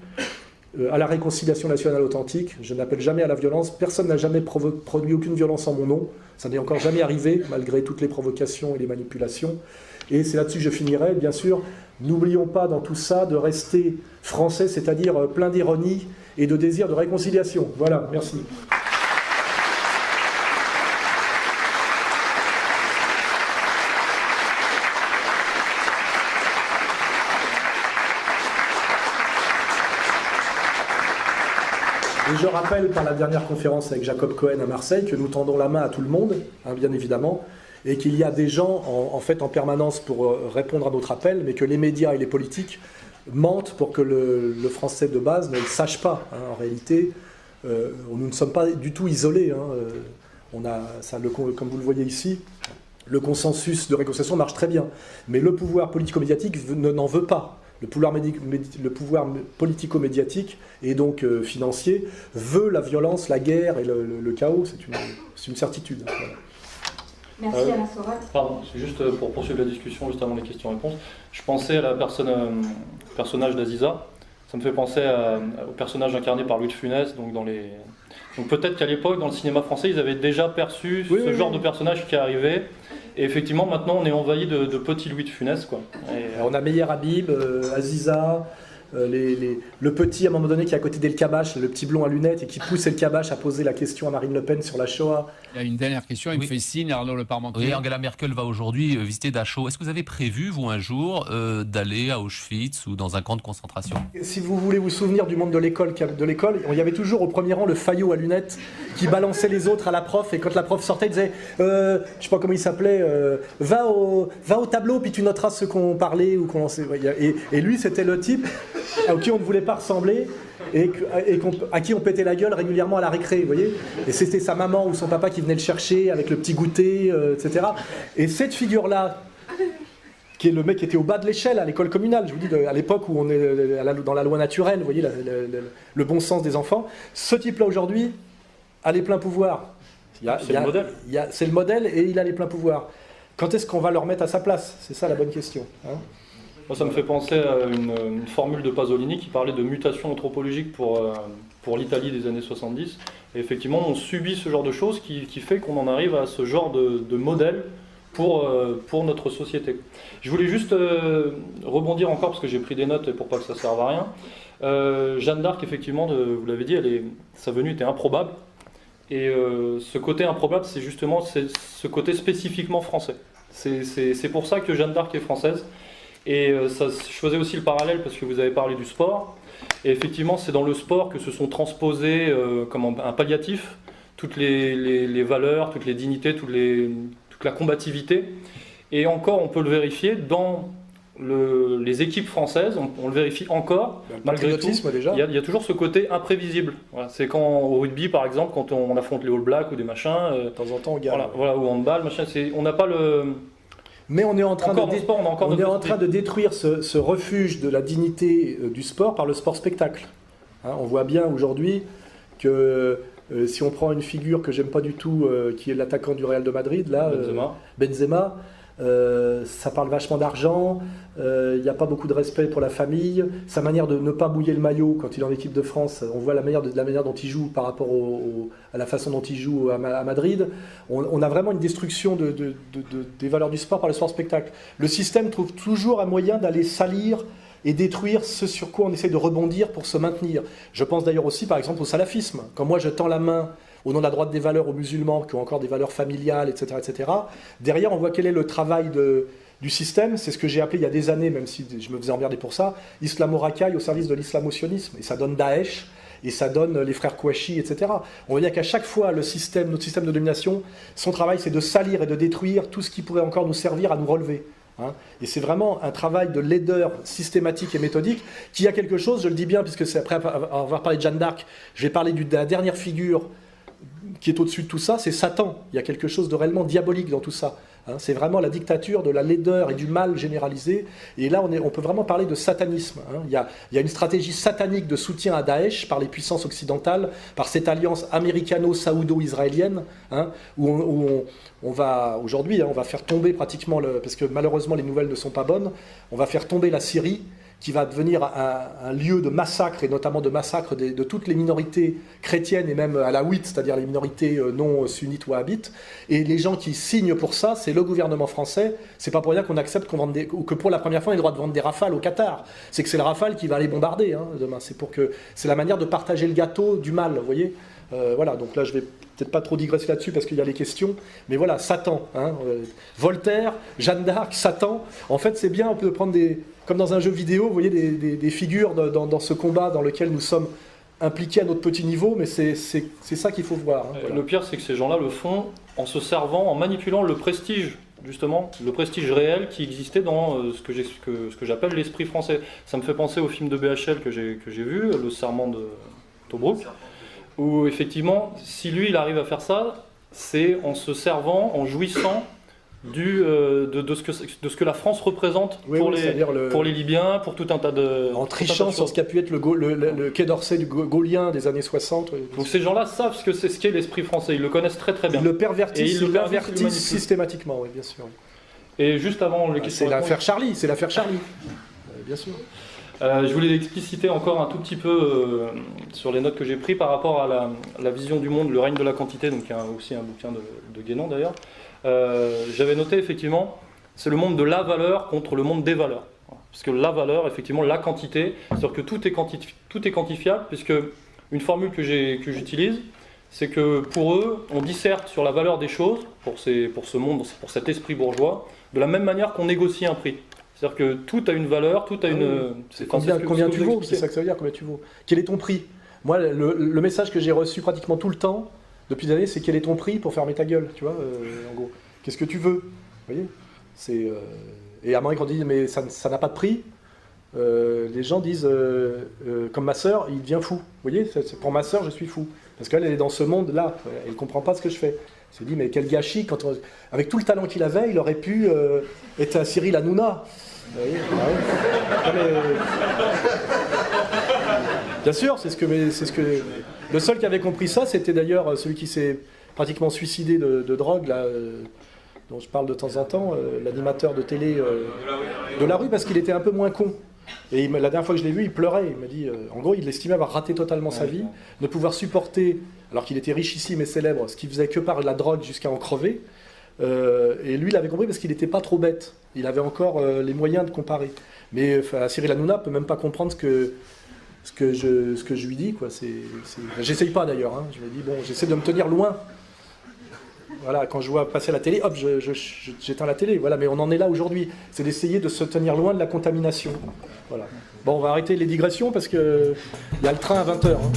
à la réconciliation nationale authentique. Je n'appelle jamais à la violence. Personne n'a jamais produit aucune violence en mon nom. Ça n'est encore jamais arrivé, malgré toutes les provocations et les manipulations. Et c'est là-dessus que je finirai. Bien sûr, n'oublions pas dans tout ça de rester français, c'est-à-dire plein d'ironie et de désir de réconciliation. Voilà, merci. Et je rappelle par la dernière conférence avec Jacob Cohen à Marseille que nous tendons la main à tout le monde, hein, bien évidemment, et qu'il y a des gens en fait en permanence pour répondre à notre appel, mais que les médias et les politiques mentent pour que le français de base ne le sache pas. Hein. En réalité, nous ne sommes pas du tout isolés. Hein. On a, ça, comme vous le voyez ici, le consensus de réconciliation marche très bien. Mais le pouvoir politico-médiatique n'en veut pas. Le pouvoir politico-médiatique et donc financier veut la violence, la guerre et le chaos. C'est une certitude. Voilà. Merci Alain Soral. Pardon, c'est juste pour poursuivre la discussion, juste avant les questions-réponses. Je pensais à la personnage d'Aziza. Ça me fait penser au personnage incarné par Louis de Funès. Donc peut-être qu'à l'époque, dans le cinéma français, ils avaient déjà perçu ce genre de personnage qui arrivait. Et effectivement, maintenant, on est envahi de petits Louis de Funès, quoi. On a Meyer Habib, Aziza, le petit, à un moment donné, qui est à côté d'El Kabash, le petit blond à lunettes, et qui pousse El Kabash à poser la question à Marine Le Pen sur la Shoah. Il y a une dernière question, il me fait signe, Arnaud Le Parmentier. Oui, Angela Merkel va aujourd'hui visiter Dachau. Est-ce que vous avez prévu, vous, un jour, d'aller à Auschwitz ou dans un camp de concentration? Si vous voulez vous souvenir du monde de l'école, il y avait toujours au premier rang le faillot à lunettes qui balançait les autres à la prof, et quand la prof sortait, il disait, je sais pas comment il s'appelait, va au tableau, puis tu noteras ce qu'on parlait ou qu'on lançait. Et lui, c'était le type à qui on ne voulait pas ressembler et à qui on pétait la gueule régulièrement à la récré, vous voyez. Et c'était sa maman ou son papa qui venait le chercher avec le petit goûter, etc. Et cette figure-là, qui est le mec qui était au bas de l'échelle à l'école communale, je vous dis, à l'époque où on est dans la loi naturelle, vous voyez, le bon sens des enfants, ce type-là aujourd'hui a les pleins pouvoirs. C'est le modèle. C'est le modèle et il a les pleins pouvoirs. Quand est-ce qu'on va le remettre à sa place? C'est ça la bonne question. Hein. Moi, ça me fait penser à une formule de Pasolini qui parlait de mutation anthropologique pour l'Italie des années 70. Et effectivement, on subit ce genre de choses qui fait qu'on en arrive à ce genre de modèle pour notre société. Je voulais juste rebondir encore, parce que j'ai pris des notes et pour pas que ça ne serve à rien. Jeanne d'Arc, effectivement, vous l'avez dit, sa venue était improbable. Et ce côté improbable, c'est justement ce côté spécifiquement français. C'est pour ça que Jeanne d'Arc est française. Et je faisais aussi le parallèle parce que vous avez parlé du sport. Et effectivement, c'est dans le sport que se sont transposés comme un palliatif toutes les valeurs, toutes les dignités, toute la combativité. Et encore, on peut le vérifier dans les équipes françaises, on le vérifie encore, malgré tout, déjà. Il y a toujours ce côté imprévisible. Voilà, c'est quand au rugby, par exemple, quand on affronte les All Blacks ou des machins, de temps en temps on gagne. Voilà, ou handball, machin, on n'a pas le... Mais on est en train, on est en train de détruire ce refuge de la dignité du sport par le sport-spectacle. Hein, on voit bien aujourd'hui que si on prend une figure que j'aime pas du tout, qui est l'attaquant du Real de Madrid, là, Benzema, ça parle vachement d'argent, il n'y a pas beaucoup de respect pour la famille, sa manière de ne pas mouiller le maillot quand il est en équipe de France, on voit la manière dont il joue par rapport à la façon dont il joue à Madrid. On a vraiment une destruction des valeurs du sport par le sport-spectacle. Le système trouve toujours un moyen d'aller salir et détruire ce sur quoi on essaie de rebondir pour se maintenir. Je pense d'ailleurs aussi par exemple au salafisme. Quand moi je tends la main au nom de la droite des valeurs aux musulmans qui ont encore des valeurs familiales, etc., etc., derrière on voit quel est le travail du système. C'est ce que j'ai appelé il y a des années, même si je me faisais emmerder pour ça, islamo-racaille au service de l'islamo-sionisme. Et ça donne Daesh, et ça donne les frères Kouachi, etc. On voit bien qu'à chaque fois, notre système de domination, son travail c'est de salir et de détruire tout ce qui pourrait encore nous servir à nous relever. Hein. Et c'est vraiment un travail de laideur systématique et méthodique qui a quelque chose, je le dis bien, puisque c'est après avoir parlé de Jeanne d'Arc, je vais parler de la dernière figure qui est au-dessus de tout ça, c'est Satan. Il y a quelque chose de réellement diabolique dans tout ça. Hein. C'est vraiment la dictature de la laideur et du mal généralisé. Et là, on peut vraiment parler de satanisme. Hein. Il y a une stratégie satanique de soutien à Daesh par les puissances occidentales, par cette alliance américano-saoudo-israélienne, hein, où on va aujourd'hui, hein, on va faire tomber pratiquement, parce que malheureusement les nouvelles ne sont pas bonnes, on va faire tomber la Syrie, qui va devenir un lieu de massacre, et notamment de massacre de toutes les minorités chrétiennes et même alaouites, c'est-à-dire les minorités non sunnites ou wahhabites. Et les gens qui signent pour ça, c'est le gouvernement français. C'est pas pour rien qu'on accepte ou que pour la première fois on ait le droit de vendre des Rafales au Qatar. C'est que c'est le Rafale qui va aller bombarder demain. C'est la manière de partager le gâteau du mal, vous voyez. Voilà, donc là je vais peut-être pas trop digresser là-dessus parce qu'il y a les questions, mais voilà, Satan, hein, Voltaire, Jeanne d'Arc, Satan, en fait c'est bien, on peut prendre comme dans un jeu vidéo, vous voyez des figures dans ce combat dans lequel nous sommes impliqués à notre petit niveau, mais c'est ça qu'il faut voir. Hein, voilà. Le pire c'est que ces gens-là le font en se servant, en manipulant le prestige, justement, le prestige réel qui existait dans ce que j'appelle l'esprit français. Ça me fait penser au film de BHL que j'ai vu, Le Serment de Tobrouk. où effectivement, si lui il arrive à faire ça, c'est en se servant, en jouissant de ce que la France représente pour les Libyens, pour tout un tas de... En trichant sur ce qu'a pu être le Quai d'Orsay du gaulien des années 60. Donc ces gens-là savent ce qu'est l'esprit français, ils le connaissent très très bien. Ils le pervertissent, ils le pervertissent systématiquement, oui, bien sûr. Et juste avant les questions... C'est l'affaire Charlie, bien sûr. Je voulais expliciter encore un tout petit peu sur les notes que j'ai prises par rapport à la vision du monde, le règne de la quantité, donc il y a aussi un bouquin de Guénon d'ailleurs. J'avais noté effectivement, c'est le monde de la valeur contre le monde des valeurs. Parce que la valeur, effectivement, la quantité, c'est-à-dire que tout est quantifiable, puisque une formule que j'utilise, c'est que pour eux, on disserte sur la valeur des choses, pour ce monde, pour cet esprit bourgeois, de la même manière qu'on négocie un prix. C'est-à-dire que tout a une valeur, tout a une... Combien tu vaux, c'est ça que ça veut dire, combien tu vaux. Quel est ton prix? Moi, le message que j'ai reçu pratiquement tout le temps, depuis des années, c'est quel est ton prix pour fermer ta gueule, tu vois, en gros. Qu'est-ce que tu veux? Vous voyez, et à un moment, quand on dit, mais ça n'a pas de prix, les gens disent, comme ma sœur, il devient fou. Vous voyez, pour ma sœur, je suis fou. Parce qu'elle, elle est dans ce monde-là, elle ne comprend pas ce que je fais. Elle se dit, mais quel gâchis, avec tout le talent qu'il avait, il aurait pu être à Cyril Hanouna. Vous voyez, bien sûr, c'est ce que... Le seul qui avait compris ça, c'était d'ailleurs celui qui s'est pratiquement suicidé de drogue, là, dont je parle de temps en temps, l'animateur de télé de la rue, parce qu'il était un peu moins con. Et la dernière fois que je l'ai vu, il pleurait. Il m'a dit, en gros, il estimait avoir raté totalement sa vie, ne pouvoir supporter, alors qu'il était richissime et célèbre, ce qu'il faisait que par la drogue jusqu'à en crever. Et lui, il avait compris parce qu'il n'était pas trop bête. Il avait encore les moyens de comparer. Mais Cyril Hanouna ne peut même pas comprendre ce que je lui dis, quoi. J'essaye pas d'ailleurs. Hein. Je me dis, bon, j'essaie de me tenir loin. Voilà, quand je vois passer la télé, hop, j'éteins la télé. Voilà, mais on en est là aujourd'hui. C'est d'essayer de se tenir loin de la contamination. Voilà. Bon, on va arrêter les digressions parce qu'il y a le train à 20h. Hein.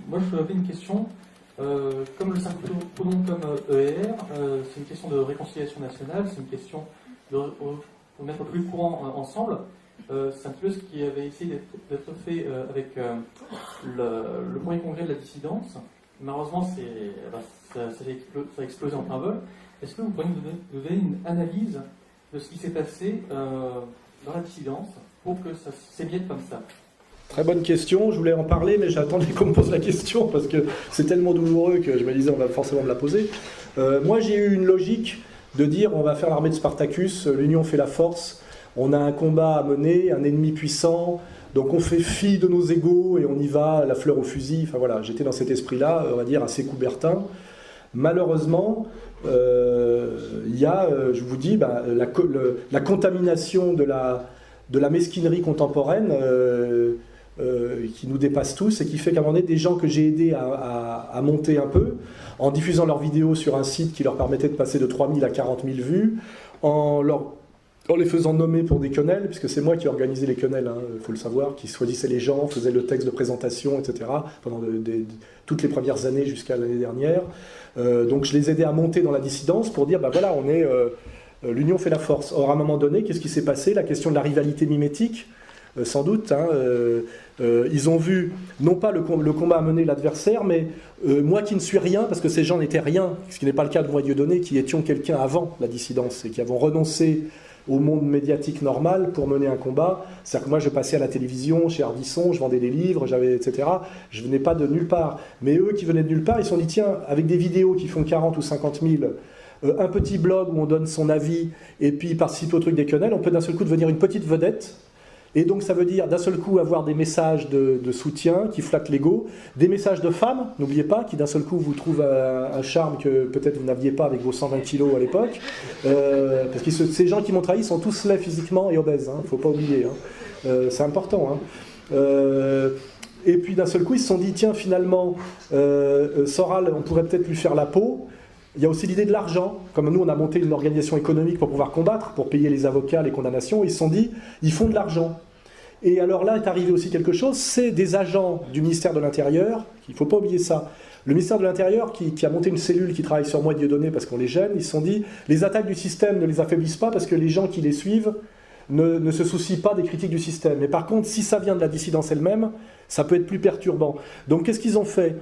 Moi, je avais une question. Comme le 5 pronoms comme ER, c'est une question de réconciliation nationale, c'est une question de mettre plus courant ensemble. C'est un petit peu ce qui avait essayé d'être fait avec le premier congrès de la dissidence. Malheureusement, ça a explosé en plein vol. Est-ce que vous pourriez nous donner une analyse de ce qui s'est passé dans la dissidence pour que ça s'émiette comme ça? Très bonne question, je voulais en parler, mais j'attendais qu'on me pose la question, parce que c'est tellement douloureux que je me disais on va forcément me la poser. Moi j'ai eu une logique de dire on va faire l'armée de Spartacus, l'union fait la force, on a un combat à mener, un ennemi puissant, donc on fait fi de nos égos et on y va, la fleur au fusil, enfin voilà, j'étais dans cet esprit-là, on va dire assez coubertin. Malheureusement, il y a, je vous dis, la contamination de la mesquinerie contemporaine qui nous dépasse tous et qui fait qu'à un moment donné, des gens que j'ai aidés à monter un peu, en diffusant leurs vidéos sur un site qui leur permettait de passer de 3000 à 40 000 vues, en les faisant nommer pour des quenelles, puisque c'est moi qui organisais les quenelles, il faut le savoir, qui choisissait les gens, faisait le texte de présentation, etc., pendant toutes les premières années jusqu'à l'année dernière. Donc je les aidais à monter dans la dissidence pour dire, voilà, on est... l'union fait la force. Or, à un moment donné, qu'est-ce qui s'est passé? La question de la rivalité mimétique, sans doute. Ils ont vu, non pas le combat à mener l'adversaire, mais moi qui ne suis rien, parce que ces gens n'étaient rien, ce qui n'est pas le cas de moi Dieudonné, qui étions quelqu'un avant la dissidence, et qui avons renoncé au monde médiatique normal pour mener un combat. C'est-à-dire que moi, je passais à la télévision, chez Ardisson, je vendais des livres, etc. Je venais pas de nulle part. Mais eux qui venaient de nulle part, ils se sont dit, tiens, avec des vidéos qui font 40 ou 50 000... un petit blog où on donne son avis et puis participe au truc des quenelles, on peut d'un seul coup devenir une petite vedette. Et donc ça veut dire d'un seul coup avoir des messages de soutien qui flattent l'ego, des messages de femmes, n'oubliez pas, qui d'un seul coup vous trouvent un charme que peut-être vous n'aviez pas avec vos 120 kilos à l'époque. Parce que ces gens qui m'ont trahi sont tous laids physiquement et obèses, il ne faut pas oublier. C'est important. Et puis d'un seul coup ils se sont dit, tiens finalement, Soral, on pourrait peut-être lui faire la peau. Il y a aussi l'idée de l'argent. Comme nous, on a monté une organisation économique pour pouvoir combattre, pour payer les avocats, les condamnations. Ils se sont dit, ils font de l'argent. Et alors là est arrivé aussi quelque chose, c'est des agents du ministère de l'Intérieur, il ne faut pas oublier ça. Le ministère de l'Intérieur, qui a monté une cellule qui travaille sur moi et Dieudonné parce qu'on les gêne, ils se sont dit, les attaques du système ne les affaiblissent pas parce que les gens qui les suivent ne se soucient pas des critiques du système. Mais par contre, si ça vient de la dissidence elle-même, ça peut être plus perturbant. Donc qu'est-ce qu'ils ont fait ?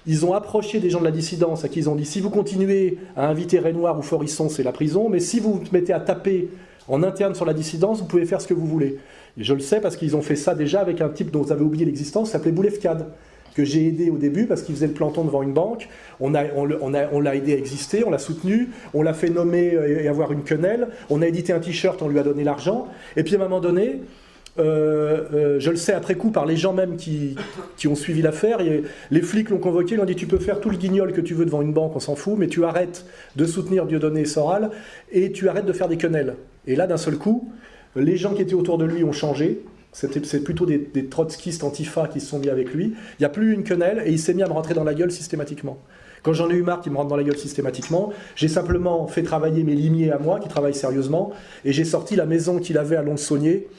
Ils ont approché des gens de la dissidence à qui ils ont dit, si vous continuez à inviter Renoir ou Forisson, c'est la prison, mais si vous vous mettez à taper en interne sur la dissidence, vous pouvez faire ce que vous voulez. Et je le sais parce qu'ils ont fait ça déjà avec un type dont vous avez oublié l'existence, qui s'appelait Boulefcade, que j'ai aidé au début parce qu'il faisait le planton devant une banque. On l'a aidé à exister, on l'a soutenu, on l'a fait nommer et avoir une quenelle, on a édité un t-shirt, on lui a donné l'argent, et puis à un moment donné, je le sais après coup par les gens même qui ont suivi l'affaire, les flics l'ont convoqué, ils lui ont dit tu peux faire tout le guignol que tu veux devant une banque, on s'en fout, mais tu arrêtes de soutenir Dieudonné et Soral, et tu arrêtes de faire des quenelles. Et là d'un seul coup, les gens qui étaient autour de lui ont changé. C'est plutôt des trotskistes antifa qui se sont mis avec lui. Il n'y a plus une quenelle et il s'est mis à me rentrer dans la gueule systématiquement. Quand j'en ai eu marre qu'il me rentre dans la gueule systématiquement, j'ai simplement fait travailler mes limiers à moi, qui travaillent sérieusement, et j'ai sorti la maison qu'il avait à Lons-Saunier,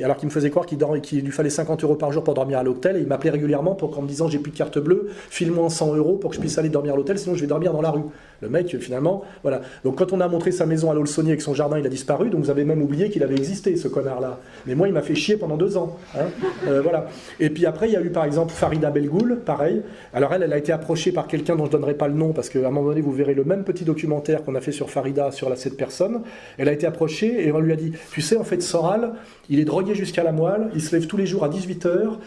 alors qu'il me faisait croire qu'il lui fallait 50 € par jour pour dormir à l'hôtel, et il m'appelait régulièrement en me disant j'ai plus de carte bleue, file-moi 100 € pour que je puisse aller dormir à l'hôtel, sinon je vais dormir dans la rue. Le mec, finalement, voilà. Donc quand on a montré sa maison à Lons-Saunier avec son jardin, il a disparu, donc vous avez même oublié qu'il avait existé, ce connard-là. Mais moi, il m'a fait chier pendant 2 ans. Hein. Voilà. Et puis après, il y a eu par exemple Farida Belgoul, pareil. Alors elle a été approchée par quelqu'un dont je ne donnerai pas le nom, parce qu'à un moment donné, vous verrez le même petit documentaire qu'on a fait sur Farida, sur cette personne. Elle a été approchée et on lui a dit, tu sais, en fait, Soral, il est drogué jusqu'à la moelle, il se lève tous les jours à 18h,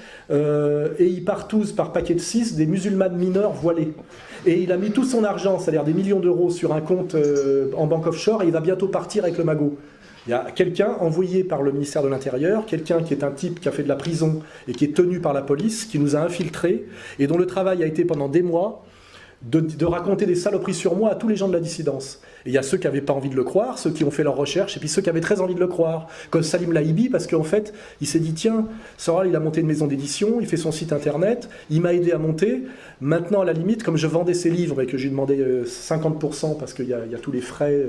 et il partouse par paquet de 6 des musulmanes mineurs voilés. Et il a mis tout son argent, c'est-à-dire des millions d'euros, sur un compte en banque offshore, et il va bientôt partir avec le magot. Il y a quelqu'un envoyé par le ministère de l'Intérieur, quelqu'un qui est un type qui a fait de la prison et qui est tenu par la police, qui nous a infiltrés, et dont le travail a été pendant des mois de raconter des saloperies sur moi à tous les gens de la dissidence. Et il y a ceux qui n'avaient pas envie de le croire, ceux qui ont fait leurs recherches, et puis ceux qui avaient très envie de le croire, comme Salim Lahibi, parce qu'en fait, il s'est dit, tiens, Soral, il a monté une maison d'édition, il fait son site internet, il m'a aidé à monter, maintenant, à la limite, comme je vendais ses livres et que j'ai demandé 50% parce qu'il y a tous les frais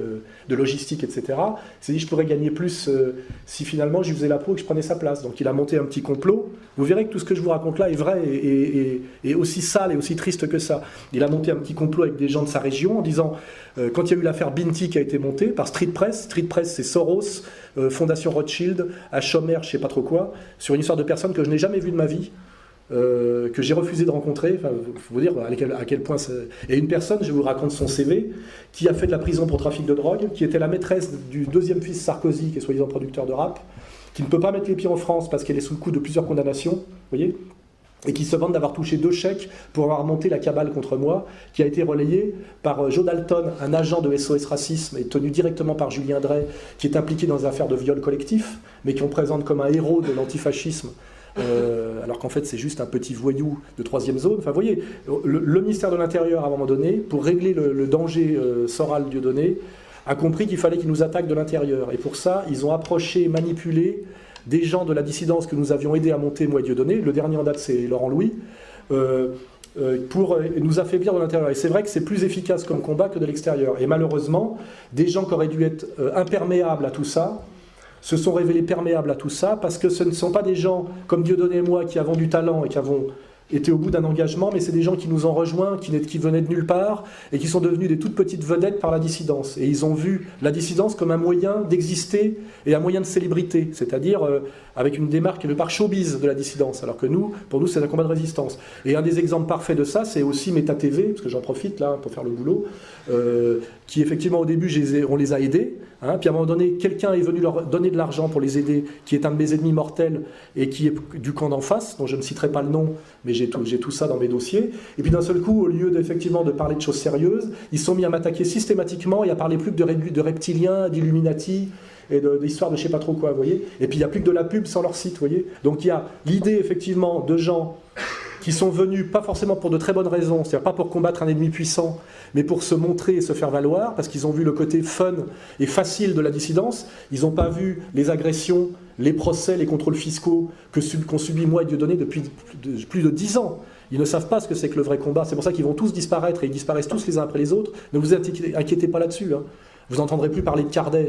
de logistique, etc., il s'est dit, je pourrais gagner plus si finalement, je lui faisais la peau et que je prenais sa place. Donc il a monté un petit complot. Vous verrez que tout ce que je vous raconte là est vrai et aussi sale et aussi triste que ça. Il a monté un petit complot avec des gens de sa région en disant, quand il y a eu l'affaire Binti qui a été montée par Street Press c'est Soros, Fondation Rothschild, Achomer, je ne sais pas trop quoi, sur une histoire de personnes que je n'ai jamais vues de ma vie, que j'ai refusé de rencontrer, il faut vous dire à quel point et une personne, je vous raconte son CV, qui a fait de la prison pour trafic de drogue, qui était la maîtresse du deuxième fils Sarkozy, qui est soi-disant producteur de rap, qui ne peut pas mettre les pieds en France parce qu'elle est sous le coup de plusieurs condamnations, vous voyez, et qui se vante d'avoir touché 2 chèques pour avoir monté la cabale contre moi, qui a été relayée par Joe Dalton, un agent de SOS Racisme, et tenu directement par Julien Drey, qui est impliqué dans des affaires de viol collectif, mais qu'on présente comme un héros de l'antifascisme, alors qu'en fait c'est juste un petit voyou de 3e zone. Enfin, vous voyez, le ministère de l'Intérieur, à un moment donné, pour régler le danger Soral Dieudonné, a compris qu'il fallait qu'ils nous attaquent de l'intérieur. Et pour ça, ils ont approché, manipulé des gens de la dissidence que nous avions aidé à monter, moi et Dieudonné. Le dernier en date, c'est Laurent Louis, pour nous affaiblir de l'intérieur. Et c'est vrai que c'est plus efficace comme combat que de l'extérieur. Et malheureusement, des gens qui auraient dû être imperméables à tout ça, se sont révélés perméables à tout ça, parce que ce ne sont pas des gens comme Dieudonné et moi qui avons du talent et qui avons été au bout d'un engagement, mais c'est des gens qui nous ont rejoints, qui venaient de nulle part, et qui sont devenus des toutes petites vedettes par la dissidence. Et ils ont vu la dissidence comme un moyen d'exister et un moyen de célébrité, c'est-à-dire avec une démarque par showbiz de la dissidence, alors que pour nous, c'est un combat de résistance. Et un des exemples parfaits de ça, c'est aussi Meta TV, parce que j'en profite là pour faire le boulot, qui effectivement au début, on les a aidés, hein, puis à un moment donné, quelqu'un est venu leur donner de l'argent pour les aider, qui est un de mes ennemis mortels, et qui est du camp d'en face, dont je ne citerai pas le nom, mais j'ai tout ça dans mes dossiers. Et puis d'un seul coup, au lieu d'effectivement de parler de choses sérieuses, ils se sont mis à m'attaquer systématiquement et à parler plus que de reptiliens, d'Illuminati et d'histoires de je sais pas trop quoi, vous voyez. Et puis il n'y a plus que de la pub sur leur site, vous voyez. Donc il y a l'idée effectivement de gens qui sont venus pas forcément pour de très bonnes raisons, c'est-à-dire pas pour combattre un ennemi puissant, mais pour se montrer et se faire valoir, parce qu'ils ont vu le côté fun et facile de la dissidence. Ils n'ont pas vu les agressions, les procès, les contrôles fiscaux qu'ont subi moi et Dieudonné depuis plus de 10 ans. Ils ne savent pas ce que c'est que le vrai combat. C'est pour ça qu'ils vont tous disparaître, et ils disparaissent tous les uns après les autres. Ne vous inquiétez pas là-dessus. Hein. Vous n'entendrez plus parler de Cardet.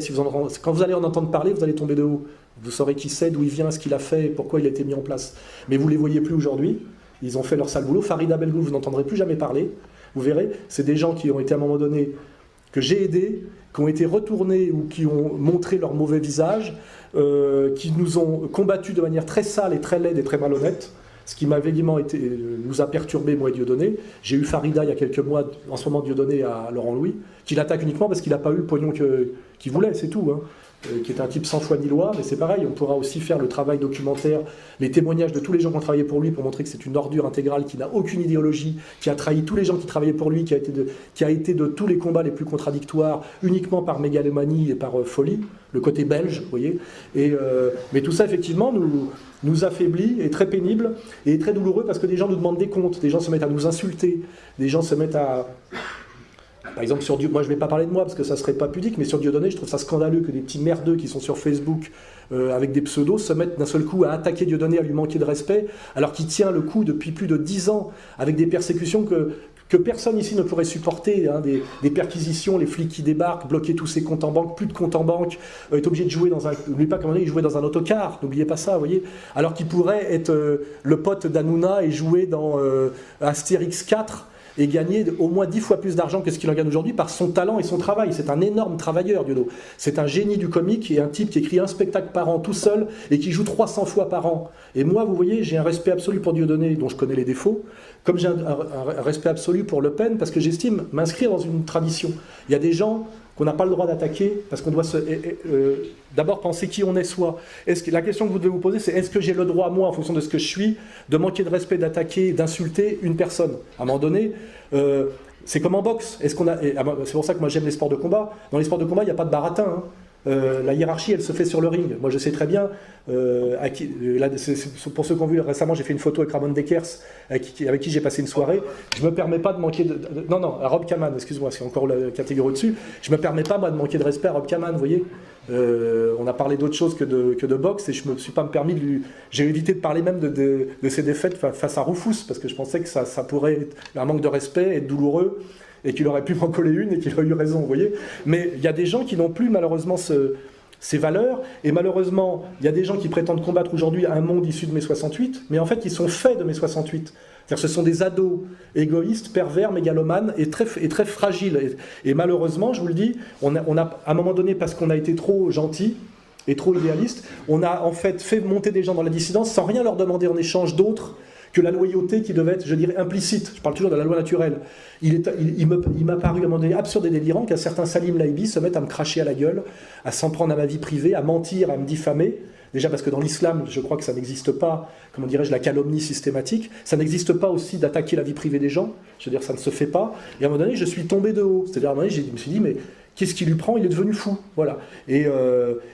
Quand vous allez en entendre parler, vous allez tomber de haut. Vous saurez qui c'est, d'où il vient, ce qu'il a fait, pourquoi il a été mis en place. Mais vous ne les voyez plus aujourd'hui. Ils ont fait leur sale boulot. Farida Belgoul, vous n'entendrez plus jamais parler. Vous verrez, c'est des gens qui ont été à un moment donné, que j'ai aidés, qui ont été retournés ou qui ont montré leur mauvais visage, qui nous ont combattus de manière très sale et très laide et très malhonnête, ce qui m'a évidemment nous a perturbés, moi et Dieudonné. J'ai eu Farida il y a quelques mois, en ce moment Dieudonné à Laurent Louis, qui l'attaque uniquement parce qu'il n'a pas eu le pognon qu'il voulait, c'est tout. Hein. Qui est un type sans foi ni loi, mais c'est pareil, on pourra aussi faire le travail documentaire, les témoignages de tous les gens qui ont travaillé pour lui pour montrer que c'est une ordure intégrale, qui n'a aucune idéologie, qui a trahi tous les gens qui travaillaient pour lui, qui a été de tous les combats les plus contradictoires, uniquement par mégalomanie et par folie, le côté belge, vous voyez. Mais tout ça, effectivement, nous affaiblit, est très pénible, et est très douloureux parce que des gens nous demandent des comptes, des gens se mettent à nous insulter, des gens se mettent à... Par exemple, moi je ne vais pas parler de moi parce que ça ne serait pas pudique, mais sur Dieudonné, je trouve ça scandaleux que des petits merdeux qui sont sur Facebook avec des pseudos se mettent d'un seul coup à attaquer Dieudonné, à lui manquer de respect, alors qu'il tient le coup depuis plus de 10 ans avec des persécutions que personne ici ne pourrait supporter, hein, des perquisitions, les flics qui débarquent, bloquer tous ses comptes en banque, plus de comptes en banque, est obligé de jouer dans un... N'oubliez pas comment il jouait dans un autocar, n'oubliez pas ça, vous voyez. Alors qu'il pourrait être le pote d'Hanouna et jouer dans Astérix 4, et gagner au moins 10 fois plus d'argent que ce qu'il en gagne aujourd'hui par son talent et son travail. C'est un énorme travailleur, Diodo. C'est un génie du comique et un type qui écrit un spectacle par an tout seul et qui joue 300 fois par an. Et moi, vous voyez, j'ai un respect absolu pour Dieudonné, dont je connais les défauts, comme j'ai un respect absolu pour Le Pen, parce que j'estime m'inscrire dans une tradition. Il y a des gens qu'on n'a pas le droit d'attaquer, parce qu'on doit d'abord penser qui on est soi. La question que vous devez vous poser, c'est est-ce que j'ai le droit, moi, en fonction de ce que je suis, de manquer de respect, d'attaquer, d'insulter une personne ? À un moment donné, c'est comme en boxe. C'est pour ça que moi j'aime les sports de combat. Dans les sports de combat, il n'y a pas de baratin. Hein. La hiérarchie, elle se fait sur le ring. Moi, je sais très bien, pour ceux qui ont vu récemment, j'ai fait une photo avec Ramon Dekers, avec qui j'ai passé une soirée. Je ne me permets pas de manquer de... Non, à Rob Kaman, excuse-moi, c'est encore la catégorie au-dessus. Je ne me permets pas, moi, de manquer de respect à Rob Kaman, vous voyez. On a parlé d'autre chose que de boxe, et je ne me suis pas permis de lui... J'ai évité de parler même de ses défaites face à Rufus, parce que je pensais que ça pourrait être un manque de respect, être douloureux, et qu'il aurait pu m'en coller une et qu'il aurait eu raison, vous voyez. Mais il y a des gens qui n'ont plus malheureusement ces valeurs, et malheureusement, il y a des gens qui prétendent combattre aujourd'hui un monde issu de mai 68, mais en fait, ils sont faits de mai 68. C'est-à-dire ce sont des ados égoïstes, pervers, mégalomanes et très fragiles. Et malheureusement, je vous le dis, on a, à un moment donné, parce qu'on a été trop gentil et trop idéaliste, on a en fait monter des gens dans la dissidence sans rien leur demander en échange d'autre que la loyauté qui devait être, je dirais, implicite. Je parle toujours de la loi naturelle. Il m'a paru à un moment donné absurde et délirant qu'un certain Salim Laibi se mette à me cracher à la gueule, à s'en prendre à ma vie privée, à mentir, à me diffamer. Déjà parce que dans l'islam, je crois que ça n'existe pas, comment dirais-je, la calomnie systématique. Ça n'existe pas aussi d'attaquer la vie privée des gens. Je veux dire, ça ne se fait pas. Et à un moment donné, je suis tombé de haut. C'est-à-dire, à un moment donné, je me suis dit, mais qu'est-ce qui lui prend ? Il est devenu fou. Voilà. Et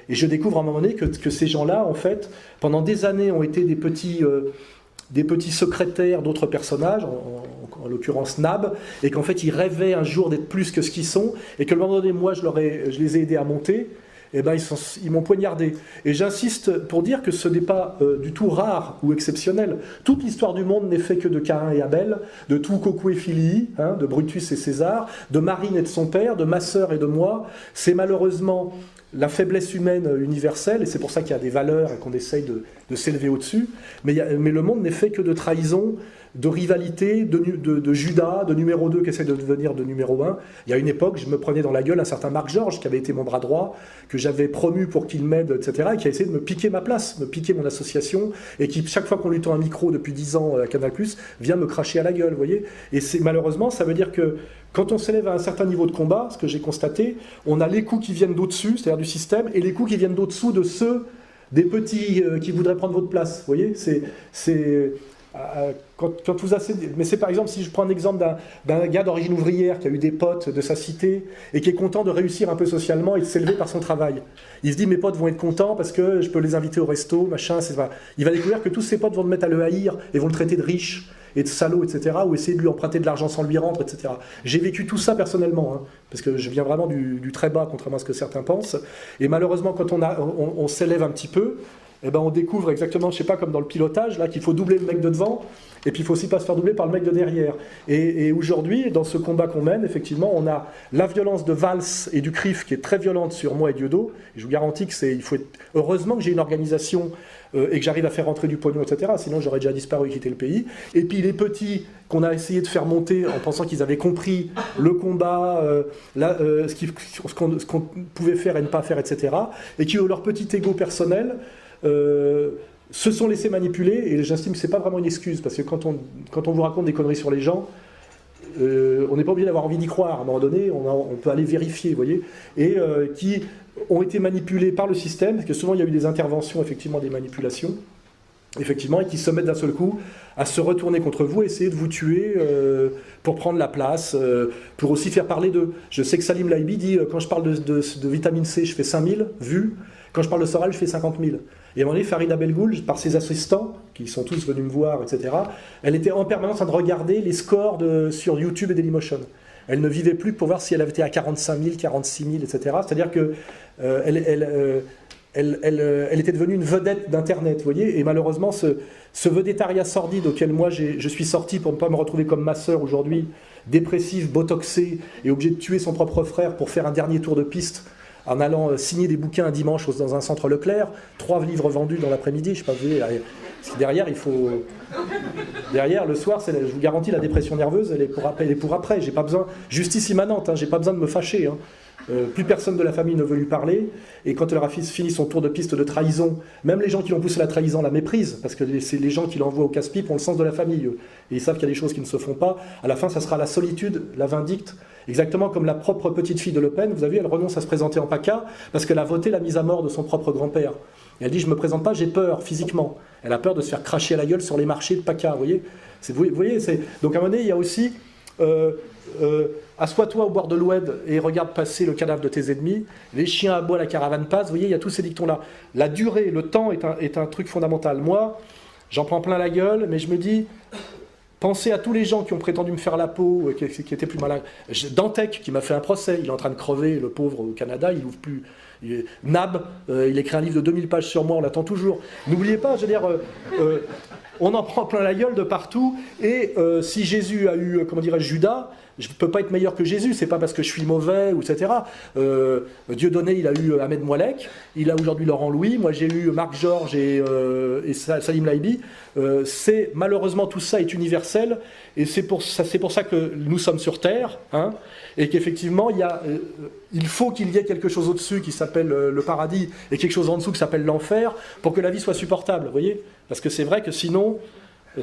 je découvre à un moment donné que ces gens-là, en fait, pendant des années, ont été des petits secrétaires d'autres personnages, en l'occurrence Nab, et qu'en fait ils rêvaient un jour d'être plus que ce qu'ils sont, et que le moment donné, moi je les ai aidés à monter, et ben ils m'ont poignardé. Et j'insiste pour dire que ce n'est pas du tout rare ou exceptionnel. Toute l'histoire du monde n'est faite que de Caïn et Abel, de tout Coco et Philii, hein, de Brutus et César, de Marine et de son père, de ma sœur et de moi. C'est malheureusement la faiblesse humaine universelle, et c'est pour ça qu'il y a des valeurs et qu'on essaye de s'élever au-dessus, mais le monde n'est fait que de trahison, de rivalité, de Judas, de numéro 2 qui essaie de devenir de numéro 1. Il y a une époque, je me prenais dans la gueule un certain Marc Georges, qui avait été mon bras droit, que j'avais promu pour qu'il m'aide, etc., et qui a essayé de me piquer ma place, me piquer mon association, et qui, chaque fois qu'on lui tend un micro depuis 10 ans à Canal+, vient me cracher à la gueule, vous voyez. Et malheureusement, ça veut dire que quand on s'élève à un certain niveau de combat, ce que j'ai constaté, on a les coups qui viennent d'au-dessus, c'est-à-dire du système, et les coups qui viennent d'au-dessous de ceux des petits qui voudraient prendre votre place. Vous voyez, quand vous mais c'est par exemple, si je prends un exemple d'un gars d'origine ouvrière qui a eu des potes de sa cité et qui est content de réussir un peu socialement et de s'élever par son travail. Il se dit, mes potes vont être contents parce que je peux les inviter au resto, machin, il va découvrir que tous ses potes vont le mettre à le haïr et vont le traiter de riche et de salaud, etc., ou essayer de lui emprunter de l'argent sans lui rendre, etc. J'ai vécu tout ça personnellement, hein, parce que je viens vraiment du très bas, contrairement à ce que certains pensent, et malheureusement, quand on s'élève un petit peu, eh ben on découvre exactement, je sais pas, comme dans le pilotage, là, qu'il faut doubler le mec de devant, et puis il faut aussi pas se faire doubler par le mec de derrière. Et aujourd'hui, dans ce combat qu'on mène, effectivement, on a la violence de Valls et du CRIF qui est très violente sur moi et Dieudo. Et je vous garantis que heureusement que j'ai une organisation et que j'arrive à faire rentrer du pognon, etc. Sinon, j'aurais déjà disparu et quitté le pays. Et puis les petits qu'on a essayé de faire monter en pensant qu'ils avaient compris le combat, ce qu'on pouvait faire et ne pas faire, etc. Et qui ont leur petit ego personnel. Se sont laissés manipuler, et j'estime que ce n'est pas vraiment une excuse, parce que quand on vous raconte des conneries sur les gens, on n'est pas obligé d'avoir envie d'y croire. À un moment donné, on peut aller vérifier, vous voyez, et qui ont été manipulés par le système, parce que souvent il y a eu des interventions, effectivement, des manipulations, effectivement, et qui se mettent d'un seul coup à se retourner contre vous, essayer de vous tuer pour prendre la place, pour aussi faire parler d'eux. Je sais que Salim Laibi dit, quand je parle de vitamine C, je fais 5000 vues, quand je parle de Soral, je fais 50 000. Et à un moment donné, Farida Belgoul, par ses assistants, qui sont tous venus me voir, etc., elle était en permanence en train de regarder les scores sur YouTube et Dailymotion. Elle ne vivait plus pour voir si elle avait été à 45 000, 46 000, etc. C'est-à-dire que elle était devenue une vedette d'Internet, vous voyez. Et malheureusement, ce vedettariat sordide auquel moi je suis sorti pour ne pas me retrouver comme ma sœur aujourd'hui, dépressive, botoxée, et obligée de tuer son propre frère pour faire un dernier tour de piste, en allant signer des bouquins un dimanche dans un centre Leclerc, 3 livres vendus dans l'après-midi, je sais pas, vous voyez, parce que derrière, derrière, le soir, je vous garantis, la dépression nerveuse, elle est pour après. J'ai pas besoin, justice immanente, hein, j'ai pas besoin de me fâcher. Hein. Plus personne de la famille ne veut lui parler, et quand elle aura fini son tour de piste de trahison, même les gens qui l'ont poussé à la trahison la méprisent, parce que c'est les gens qui l'envoient au casse-pipe ont le sens de la famille, eux. Et ils savent qu'il y a des choses qui ne se font pas. À la fin, ça sera la solitude, la vindicte, exactement comme la propre petite fille de Le Pen, vous avez vu, elle renonce à se présenter en PACA, parce qu'elle a voté la mise à mort de son propre grand-père. Et elle dit, je ne me présente pas, j'ai peur, physiquement. Elle a peur de se faire cracher à la gueule sur les marchés de PACA, vous voyez. Donc à un moment donné, il y a aussi... assois-toi au bord de l'Oued et regarde passer le cadavre de tes ennemis, les chiens aboient, la caravane passe, vous voyez, il y a tous ces dictons-là. La durée, le temps est un truc fondamental. Moi, j'en prends plein la gueule, mais je me dis, pensez à tous les gens qui ont prétendu me faire la peau, qui étaient plus malins. Dantec, qui m'a fait un procès, il est en train de crever, le pauvre, au Canada, il n'ouvre plus. Nab, il écrit un livre de 2000 pages sur moi, on l'attend toujours. N'oubliez pas, je veux dire... on en prend plein la gueule de partout, et si Jésus a eu, comment dirais-je, Judas, je ne peux pas être meilleur que Jésus, c'est pas parce que je suis mauvais, etc. Dieudonné, il a eu Ahmed Moualek, il a aujourd'hui Laurent Louis, moi j'ai eu Marc Georges et Salim Laibi. Malheureusement, tout ça est universel, et c'est pour ça que nous sommes sur Terre, hein, et qu'effectivement, il faut qu'il y ait quelque chose au-dessus qui s'appelle le paradis, et quelque chose en dessous qui s'appelle l'enfer, pour que la vie soit supportable, vous voyez. Parce que c'est vrai que sinon...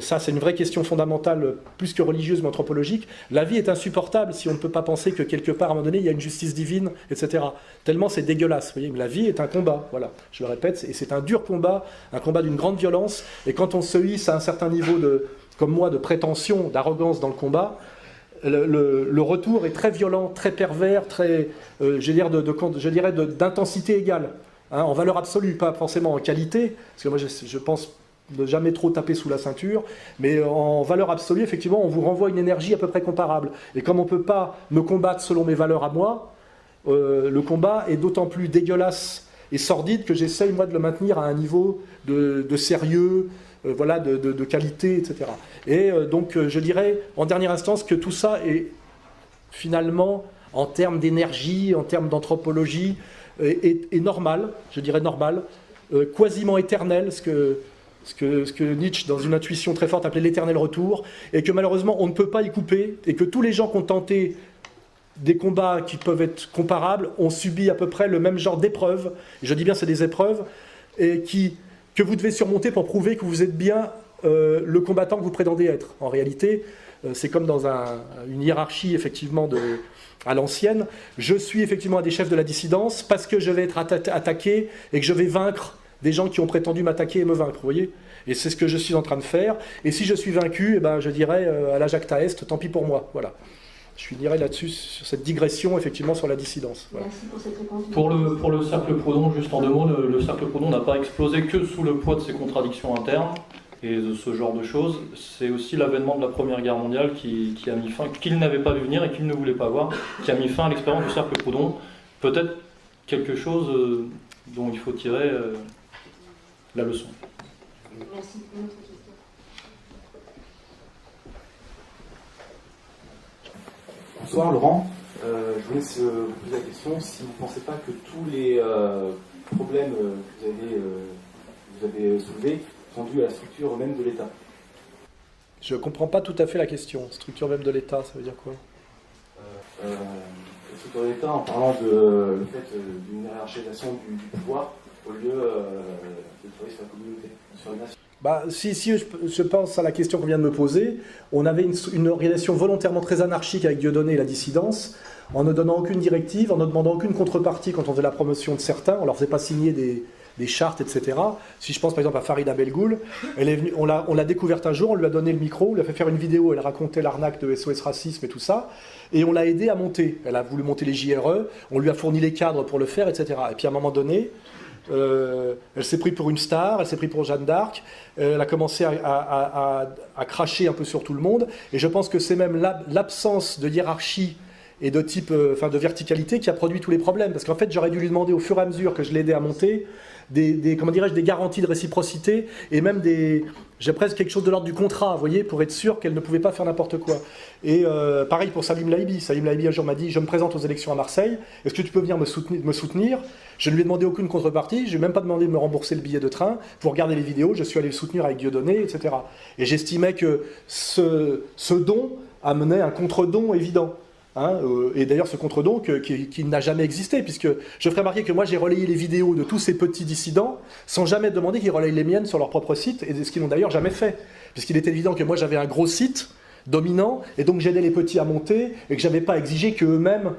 Ça, c'est une vraie question fondamentale, plus que religieuse, mais anthropologique. La vie est insupportable si on ne peut pas penser que quelque part, à un moment donné, il y a une justice divine, etc. Tellement c'est dégueulasse. Vous voyez, mais la vie est un combat, voilà. Je le répète, et c'est un dur combat, un combat d'une grande violence. Et quand on se hisse à un certain niveau comme moi, de prétention, d'arrogance dans le combat, le retour est très violent, très pervers, très, je dirais, d'intensité égale, hein, en valeur absolue, pas forcément en qualité, parce que moi, je pense de jamais trop taper sous la ceinture, mais en valeur absolue, effectivement, on vous renvoie une énergie à peu près comparable. Et comme on ne peut pas me combattre selon mes valeurs à moi, le combat est d'autant plus dégueulasse et sordide que j'essaye, moi, de le maintenir à un niveau de sérieux, voilà, de qualité, etc. Et donc, je dirais, en dernière instance, que tout ça est finalement, en termes d'énergie, en termes d'anthropologie, est normal, je dirais normal, quasiment éternel, ce que Nietzsche, dans une intuition très forte, appelait l'éternel retour, et que malheureusement on ne peut pas y couper, et que tous les gens qui ont tenté des combats qui peuvent être comparables ont subi à peu près le même genre d'épreuves, et je dis bien c'est des épreuves, et que vous devez surmonter pour prouver que vous êtes bien le combattant que vous prétendez être. En réalité, c'est comme dans une hiérarchie effectivement à l'ancienne, je suis effectivement un des chefs de la dissidence parce que je vais être attaqué et que je vais vaincre des gens qui ont prétendu m'attaquer et me vaincre, vous voyez. Et c'est ce que je suis en train de faire. Et si je suis vaincu, eh ben, je dirais à la Jacques Taest, tant pis pour moi. Voilà. Je finirai là-dessus, sur cette digression, effectivement, sur la dissidence. Voilà. Merci pour cette réponse. Pour le cercle Proudhon, juste en deux mots, le cercle Proudhon n'a pas explosé que sous le poids de ses contradictions internes et de ce genre de choses. C'est aussi l'avènement de la Première Guerre mondiale qui a mis fin, qu'il n'avait pas vu venir et qu'il ne voulait pas voir, qui a mis fin à l'expérience du cercle Proudhon. Peut-être quelque chose dont il faut tirer la leçon. Merci. Une autre question. Bonsoir Laurent, je voulais vous poser la question si vous ne pensez pas que tous les problèmes que vous avez soulevés sont dus à la structure même de l'État. Je ne comprends pas tout à fait la question. Structure même de l'État, ça veut dire quoi? La structure de l'État en parlant de le fait d'une hiérarchisation du pouvoir au lieu de travailler sur la communauté, sur la nation. Bah, si je pense à la question qu'on vient de me poser, on avait une organisation volontairement très anarchique avec Dieudonné et la dissidence, en ne donnant aucune directive, en ne demandant aucune contrepartie quand on faisait la promotion de certains, on leur faisait pas signer des chartes, etc. Si je pense par exemple à Farida Belgoul, elle est venue, on l'a découverte un jour, on lui a donné le micro, on lui a fait faire une vidéo, elle racontait l'arnaque de SOS Racisme et tout ça, et on l'a aidée à monter. Elle a voulu monter les JRE, on lui a fourni les cadres pour le faire, etc. Et puis à un moment donné, elle s'est prise pour une star, elle s'est prise pour Jeanne d'Arc, elle a commencé à cracher un peu sur tout le monde, et je pense que c'est même l'absence de hiérarchie et de type, de verticalité qui a produit tous les problèmes. Parce qu'en fait, j'aurais dû lui demander au fur et à mesure que je l'aidais à monter des garanties de réciprocité et même j'ai presque quelque chose de l'ordre du contrat, vous voyez, pour être sûr qu'elle ne pouvait pas faire n'importe quoi. Et pareil pour Salim Laibi. Salim Laibi un jour m'a dit, je me présente aux élections à Marseille, est-ce que tu peux venir me soutenir? Je ne lui ai demandé aucune contrepartie, je ne lui ai même pas demandé de me rembourser le billet de train pour regarder les vidéos, je suis allé le soutenir avec Dieudonné, etc. Et j'estimais que ce don amenait un contre-don évident. Et d'ailleurs ce contre-don qui n'a jamais existé, puisque je ferai remarquer que moi j'ai relayé les vidéos de tous ces petits dissidents sans jamais demander qu'ils relayent les miennes sur leur propre site, et ce qu'ils n'ont d'ailleurs jamais fait, puisqu'il était évident que moi j'avais un gros site dominant, et donc j'aidais les petits à monter, et que j'avais pas exigé qu'eux-mêmes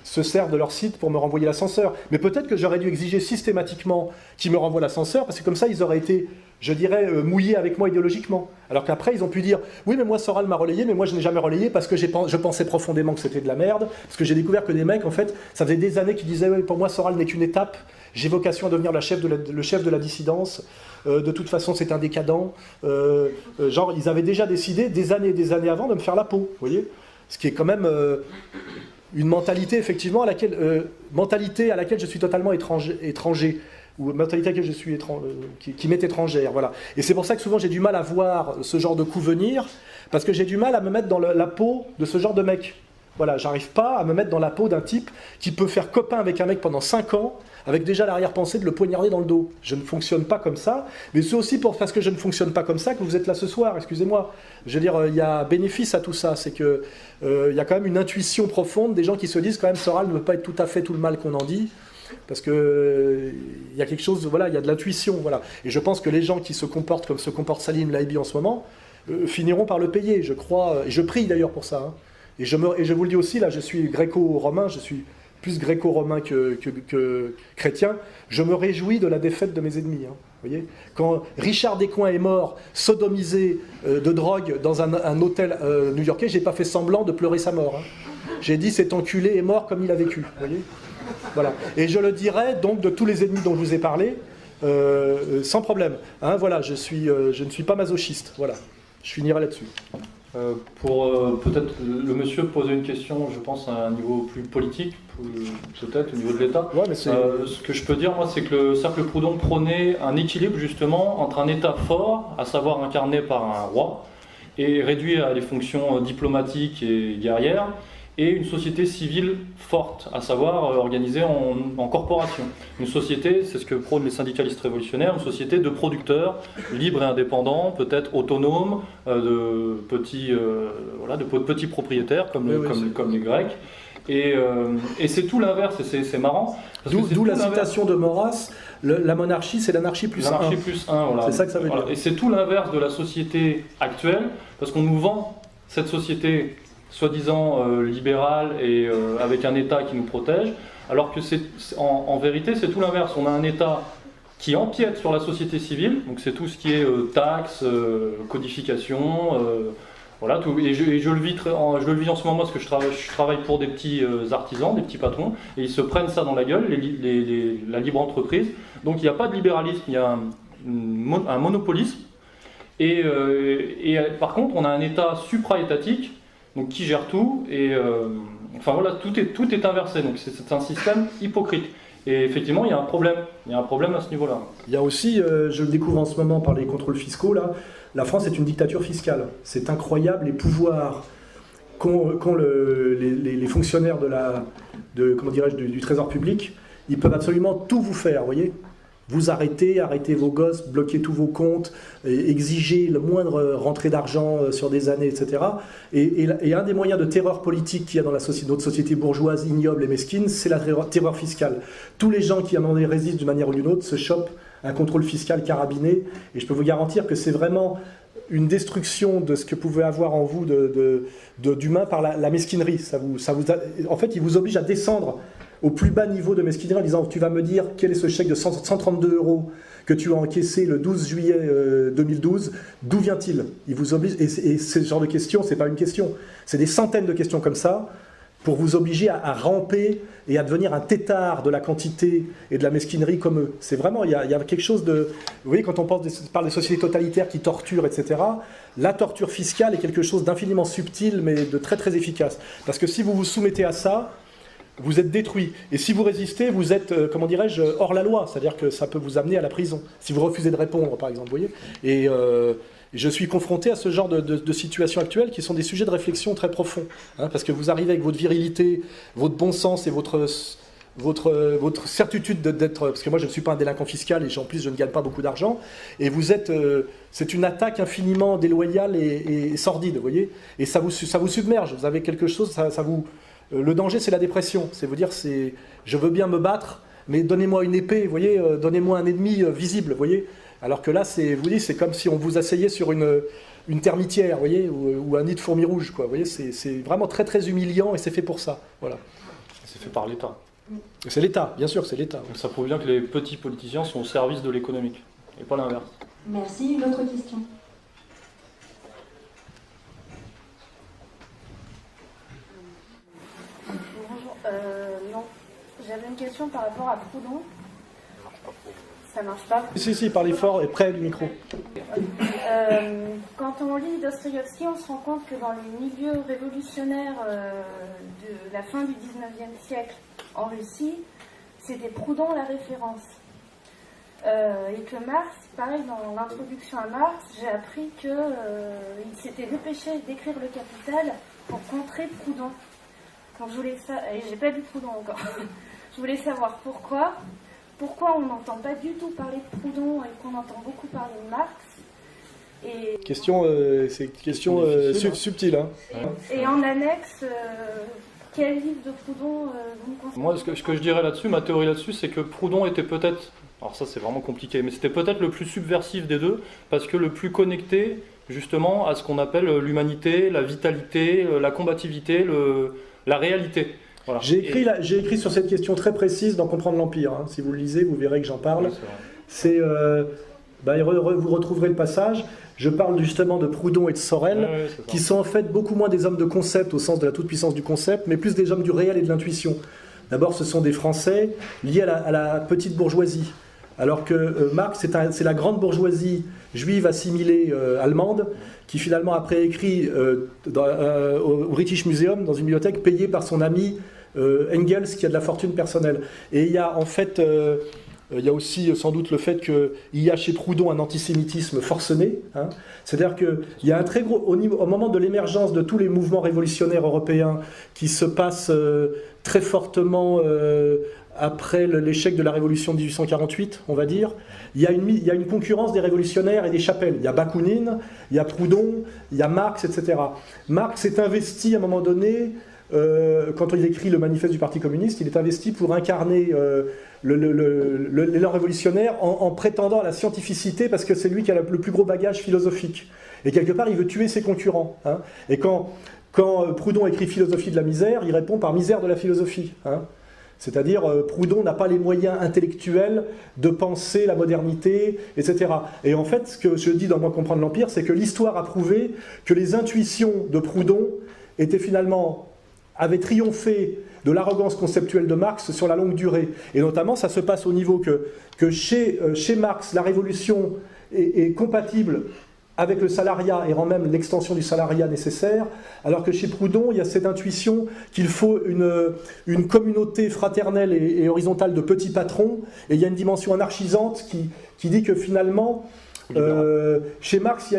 se servent de leur site pour me renvoyer l'ascenseur. Mais peut-être que j'aurais dû exiger systématiquement qu'ils me renvoient l'ascenseur, parce que comme ça, ils auraient été, je dirais, mouillés avec moi idéologiquement. Alors qu'après, ils ont pu dire, oui, mais moi, Soral m'a relayé, mais moi, je n'ai jamais relayé parce que je pensais profondément que c'était de la merde, parce que j'ai découvert que des mecs, en fait, ça faisait des années qu'ils disaient, oui, pour moi, Soral n'est qu'une étape, j'ai vocation à devenir le chef de la dissidence, de toute façon, c'est un décadent. Genre, ils avaient déjà décidé, des années et des années avant, de me faire la peau, vous voyez? Ce qui est quand même... une mentalité, effectivement, à laquelle je suis totalement étranger, ou une mentalité à laquelle je suis qui m'est étrangère, voilà. Et c'est pour ça que souvent j'ai du mal à voir ce genre de coup venir, parce que j'ai du mal à me mettre dans la peau de ce genre de mec. Voilà, j'arrive pas à me mettre dans la peau d'un type qui peut faire copain avec un mec pendant 5 ans, avec déjà l'arrière-pensée de le poignarder dans le dos. Je ne fonctionne pas comme ça, mais c'est aussi parce que je ne fonctionne pas comme ça que vous êtes là ce soir, excusez-moi. Je veux dire, il y a bénéfice à tout ça, c'est que il y a quand même une intuition profonde des gens qui se disent quand même Soral ne veut pas être tout à fait tout le mal qu'on en dit, parce que il y a quelque chose, voilà, il y a de l'intuition, voilà. Et je pense que les gens qui se comportent comme se comporte Salim Laibi en ce moment finiront par le payer, je crois, et je prie d'ailleurs pour ça. Et je vous le dis aussi, là, je suis gréco-romain, je suis plus gréco-romain que chrétien, je me réjouis de la défaite de mes ennemis. Voyez, quand Richard Descoings est mort, sodomisé de drogue dans un hôtel new-yorkais, j'ai pas fait semblant de pleurer sa mort. J'ai dit cet enculé est mort comme il a vécu. Voyez, voilà. Et je le dirai donc de tous les ennemis dont je vous ai parlé, sans problème. Voilà, je ne suis pas masochiste. Voilà, je finirai là-dessus. Pour peut-être le monsieur poser une question, je pense, à un niveau plus politique, peut-être au niveau de l'État. Ouais, mais ce que je peux dire, moi, c'est que le Cercle Proudhon prônait un équilibre justement entre un État fort, à savoir incarné par un roi, et réduit à des fonctions diplomatiques et guerrières, et une société civile forte, à savoir organisée en corporation. Une société, c'est ce que prônent les syndicalistes révolutionnaires, une société de producteurs, libres et indépendants, peut-être autonomes, de petits propriétaires, comme les Grecs. Et c'est tout l'inverse, et c'est marrant. D'où la citation de Maurras, la monarchie, c'est l'anarchie plus 1. L'anarchie plus 1, voilà. C'est ça que ça veut dire. Et c'est tout l'inverse de la société actuelle, parce qu'on nous vend cette société soi-disant libérale et avec un État qui nous protège, alors que en vérité c'est tout l'inverse. On a un État qui empiète sur la société civile, donc c'est tout ce qui est taxes, codification, voilà, tout. Et je le vis en ce moment parce que je travaille pour des petits artisans, des petits patrons, et ils se prennent ça dans la gueule, la libre entreprise. Donc il n'y a pas de libéralisme, il y a un monopolisme, et par contre on a un État supra-étatique, donc qui gère tout, et enfin voilà, tout est inversé, donc c'est un système hypocrite. Et effectivement, il y a un problème. Il y a un problème à ce niveau-là. Il y a aussi, je le découvre en ce moment par les contrôles fiscaux, là, la France est une dictature fiscale. C'est incroyable les pouvoirs qu'ont les fonctionnaires comment dirais-je, du Trésor public. Ils peuvent absolument tout vous faire, vous voyez. Vous arrêtez vos gosses, bloquez tous vos comptes, exigez le moindre rentrée d'argent sur des années, etc. Et un des moyens de terreur politique qu'il y a dans notre société bourgeoise, ignoble et mesquine, c'est la terreur fiscale. Tous les gens qui à un moment donné résistent d'une manière ou d'une autre se chopent un contrôle fiscal carabiné. Et je peux vous garantir que c'est vraiment une destruction de ce que pouvait avoir en vous d'humain par la mesquinerie. En fait, il vous oblige à descendre au plus bas niveau de mesquinerie en disant tu vas me dire quel est ce chèque de 132 € que tu as encaissé le 12 juillet 2012, d'où vient-il? Il vous oblige, et ce genre de questions, c'est pas une question, c'est des centaines de questions comme ça pour vous obliger à ramper et à devenir un tétard de la quantité et de la mesquinerie comme eux. C'est vraiment, il y a quelque chose de... Vous voyez, quand on parle des sociétés totalitaires qui torturent, etc., la torture fiscale est quelque chose d'infiniment subtil, mais de très très efficace. Parce que si vous vous soumettez à ça, vous êtes détruit. Et si vous résistez, vous êtes, comment dirais-je, hors la loi. C'est-à-dire que ça peut vous amener à la prison. Si vous refusez de répondre, par exemple, vous voyez. Et je suis confronté à ce genre de situations actuelles qui sont des sujets de réflexion très profonds. Hein, parce que vous arrivez avec votre virilité, votre bon sens et votre certitude d'être... Parce que moi, je ne suis pas un délinquant fiscal et en plus, je ne gagne pas beaucoup d'argent. Et vous êtes... c'est une attaque infiniment déloyale et sordide, vous voyez. Et ça vous submerge. Vous avez quelque chose, ça vous... Le danger, c'est la dépression. C'est vous dire, je veux bien me battre, mais donnez-moi une épée, vous voyez, donnez-moi un ennemi visible, vous voyez. Alors que là, c'est comme si on vous asseyait sur une termitière, vous voyez, ou un nid de fourmis rouges, quoi. Vous voyez, c'est vraiment très très humiliant et c'est fait pour ça. Voilà. C'est fait par l'État. C'est l'État, bien sûr, c'est l'État. Donc ça prouve bien que les petits politiciens sont au service de l'économique, et pas l'inverse. Merci. Une autre question? Non, j'avais une question par rapport à Proudhon. Ça marche pas. Si, parlez fort et près du micro. Quand on lit Dostoïevski, on se rend compte que dans les milieux révolutionnaires de la fin du 19e siècle en Russie, c'était Proudhon la référence. Et que Marx, pareil, dans l'introduction à Marx, j'ai appris qu'il s'était dépêché d'écrire Le Capital pour contrer Proudhon. Donc et j'ai pas lu Proudhon encore. Je voulais savoir pourquoi on n'entend pas du tout parler de Proudhon et qu'on entend beaucoup parler de Marx. C'est une question subtile. Hein. Et en annexe, quel livre de Proudhon vous me conseillez? Moi, ce que je dirais là-dessus, ma théorie là-dessus, c'est que Proudhon était peut-être, alors ça c'est vraiment compliqué, mais c'était peut-être le plus subversif des deux, parce que le plus connecté justement à ce qu'on appelle l'humanité, la vitalité, la combativité, la réalité. Voilà. J'ai écrit sur cette question très précise dans Comprendre l'Empire. Hein. Si vous le lisez, vous verrez que j'en parle. Oui, vous retrouverez le passage. Je parle justement de Proudhon et de Sorel, qui sont en fait beaucoup moins des hommes de concept au sens de la toute-puissance du concept, mais plus des hommes du réel et de l'intuition. D'abord, ce sont des Français liés à la petite bourgeoisie. Alors que Marx, c'est la grande bourgeoisie juive assimilée allemande, qui finalement après écrit au British Museum, dans une bibliothèque, payée par son ami Engels, qui a de la fortune personnelle. Et il y a en fait, il y a aussi sans doute le fait qu'il y a chez Proudhon un antisémitisme forcené. Hein. C'est-à-dire qu'il y a un très gros... Au moment de l'émergence de tous les mouvements révolutionnaires européens qui se passent très fortement... après l'échec de la révolution de 1848, on va dire, il y a une concurrence des révolutionnaires et des chapelles. Il y a Bakounine, il y a Proudhon, il y a Marx, etc. Marx s'est investi à un moment donné, quand il écrit le manifeste du Parti communiste, il est investi pour incarner l'élan révolutionnaire en prétendant à la scientificité, parce que c'est lui qui a le plus gros bagage philosophique. Et quelque part, il veut tuer ses concurrents. Hein. Et quand Proudhon écrit Philosophie de la misère, il répond par misère de la philosophie. Hein. C'est-à-dire, Proudhon n'a pas les moyens intellectuels de penser la modernité, etc. Et en fait, ce que je dis dans Moi comprendre l'Empire, c'est que l'histoire a prouvé que les intuitions de Proudhon avaient triomphé de l'arrogance conceptuelle de Marx sur la longue durée. Et notamment, ça se passe au niveau que chez Marx, la révolution est compatible avec le salariat et rend même l'extension du salariat nécessaire, alors que chez Proudhon, il y a cette intuition qu'il faut une communauté fraternelle et horizontale de petits patrons, et il y a une dimension anarchisante qui dit que finalement, chez Marx,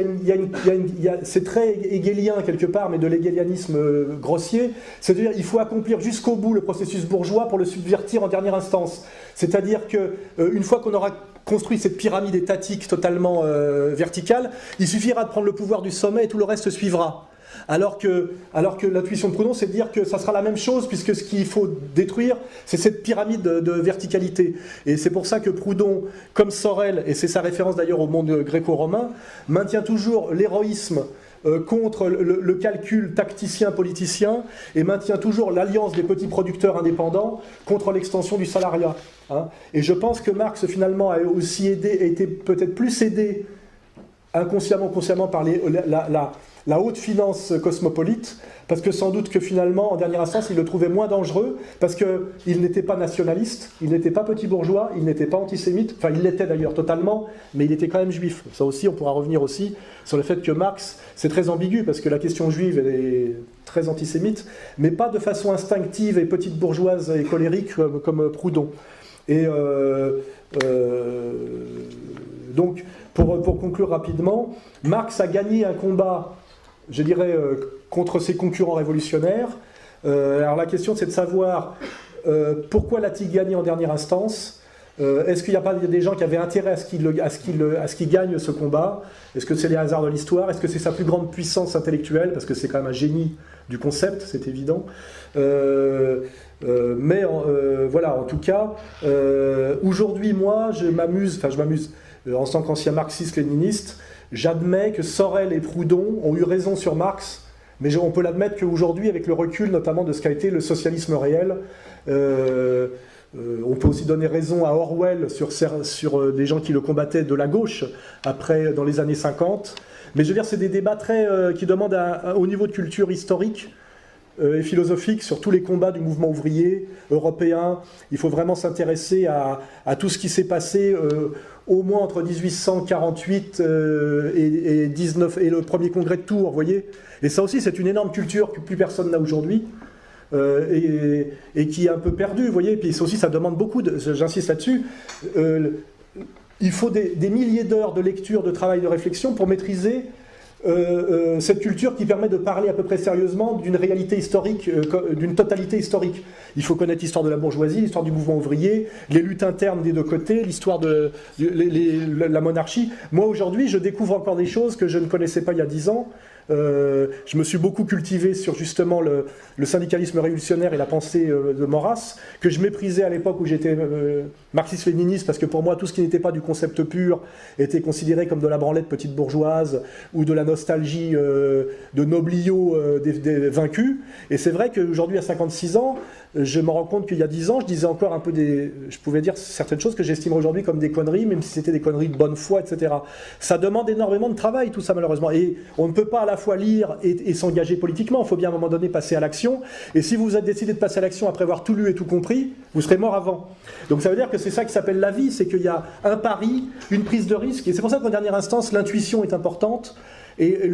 c'est très hegélien quelque part, mais de l'hégélianisme grossier, c'est-à-dire qu'il faut accomplir jusqu'au bout le processus bourgeois pour le subvertir en dernière instance. C'est-à-dire qu'une fois qu'on aura construit cette pyramide étatique totalement verticale, il suffira de prendre le pouvoir du sommet et tout le reste suivra. Alors que l'intuition de Proudhon, c'est de dire que ça sera la même chose, puisque ce qu'il faut détruire, c'est cette pyramide de verticalité. Et c'est pour ça que Proudhon, comme Sorel, et c'est sa référence d'ailleurs au monde gréco-romain, maintient toujours l'héroïsme contre le calcul tacticien-politicien, et maintient toujours l'alliance des petits producteurs indépendants contre l'extension du salariat. Hein. Et je pense que Marx, finalement, a aussi été peut-être plus aidé inconsciemment, consciemment par la haute finance cosmopolite, parce que sans doute que finalement, en dernière instance, il le trouvait moins dangereux, parce qu'il n'était pas nationaliste, il n'était pas petit bourgeois, il n'était pas antisémite, enfin il l'était d'ailleurs totalement, mais il était quand même juif. Ça aussi, on pourra revenir aussi sur le fait que Marx, c'est très ambigu, parce que la question juive, elle est très antisémite, mais pas de façon instinctive et petite bourgeoise et colérique comme Proudhon. Et donc, pour conclure rapidement, Marx a gagné un combat, je dirais, contre ses concurrents révolutionnaires. Alors la question, c'est de savoir pourquoi l'a-t-il gagné en dernière instance. Est-ce qu'il n'y a pas des gens qui avaient intérêt à ce qu'il gagne ce combat? Est-ce que c'est les hasards de l'histoire? Est-ce que c'est sa plus grande puissance intellectuelle? Parce que c'est quand même un génie du concept, c'est évident. Mais voilà, en tout cas, aujourd'hui, moi, je m'amuse, en tant qu'ancien marxiste-léniniste, j'admets que Sorel et Proudhon ont eu raison sur Marx, mais on peut l'admettre qu'aujourd'hui, avec le recul notamment de ce qu'a été le socialisme réel, on peut aussi donner raison à Orwell sur des gens qui le combattaient de la gauche, après, dans les années 50. Mais je veux dire, c'est des débats qui demandent un haut niveau de culture historique et philosophique sur tous les combats du mouvement ouvrier européen. Il faut vraiment s'intéresser à tout ce qui s'est passé au moins entre 1848 et le premier congrès de Tours, vous voyez. Et ça aussi, c'est une énorme culture que plus personne n'a aujourd'hui. Et qui est un peu perdue, vous voyez. Et puis ça aussi, ça demande beaucoup, j'insiste là-dessus, il faut des milliers d'heures de lecture, de travail, de réflexion pour maîtriser cette culture qui permet de parler à peu près sérieusement d'une réalité historique, d'une totalité historique. Il faut connaître l'histoire de la bourgeoisie, l'histoire du mouvement ouvrier, les luttes internes des deux côtés, l'histoire de la monarchie. Moi, aujourd'hui, je découvre encore des choses que je ne connaissais pas il y a 10 ans. Je me suis beaucoup cultivé sur justement le syndicalisme révolutionnaire et la pensée de Maurras, que je méprisais à l'époque où j'étais marxiste-léniniste, parce que pour moi tout ce qui n'était pas du concept pur était considéré comme de la branlette petite bourgeoise ou de la nostalgie de nobliaux des vaincus. Et c'est vrai qu'aujourd'hui à 56 ans, je me rends compte qu'il y a 10 ans, je disais encore un peu je pouvais dire certaines choses que j'estime aujourd'hui comme des conneries, même si c'était des conneries de bonne foi, etc. Ça demande énormément de travail, tout ça, malheureusement. Et on ne peut pas à la fois lire et s'engager politiquement. Il faut bien à un moment donné passer à l'action. Et si vous avez décidé de passer à l'action après avoir tout lu et tout compris, vous serez mort avant. Donc ça veut dire que c'est ça qui s'appelle la vie, c'est qu'il y a un pari, une prise de risque. Et c'est pour ça qu'en dernière instance, l'intuition est importante. Et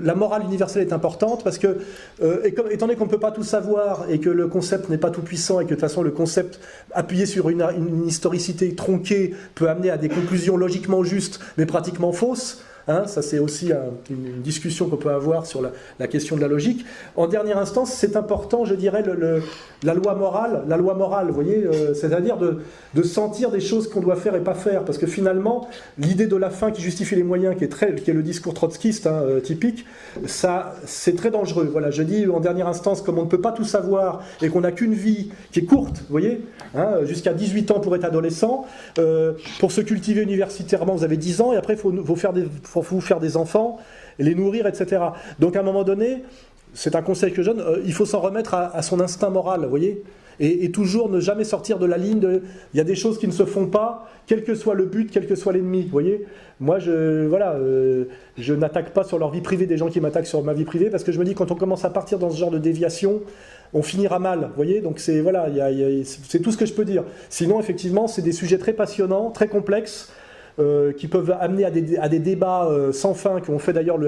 la morale universelle est importante parce que, étant donné qu'on ne peut pas tout savoir et que le concept n'est pas tout puissant et que de toute façon le concept appuyé sur une historicité tronquée peut amener à des conclusions logiquement justes mais pratiquement fausses, hein, ça c'est aussi une discussion qu'on peut avoir sur la question de la logique. En dernière instance, c'est important, je dirais, la loi morale, vous voyez, c'est-à-dire de sentir des choses qu'on doit faire et pas faire, parce que finalement, l'idée de la fin qui justifie les moyens, qui est le discours trotskiste typique, ça c'est très dangereux. Voilà, je dis en dernière instance, comme on ne peut pas tout savoir et qu'on n'a qu'une vie qui est courte, vous voyez, hein, jusqu'à 18 ans pour être adolescent, pour se cultiver universitairement, vous avez 10 ans, et après il faut vous faire des enfants, et les nourrir, etc. Donc à un moment donné, c'est un conseil que je donne, il faut s'en remettre à son instinct moral, vous voyez, et toujours ne jamais sortir de la ligne il y a des choses qui ne se font pas, quel que soit le but, quel que soit l'ennemi, vous voyez. Moi, je n'attaque pas sur leur vie privée des gens qui m'attaquent sur ma vie privée, parce que je me dis, quand on commence à partir dans ce genre de déviation, on finira mal, vous voyez. Donc c'est tout ce que je peux dire. Sinon, effectivement, c'est des sujets très passionnants, très complexes, qui peuvent amener à des débats sans fin, qui ont fait d'ailleurs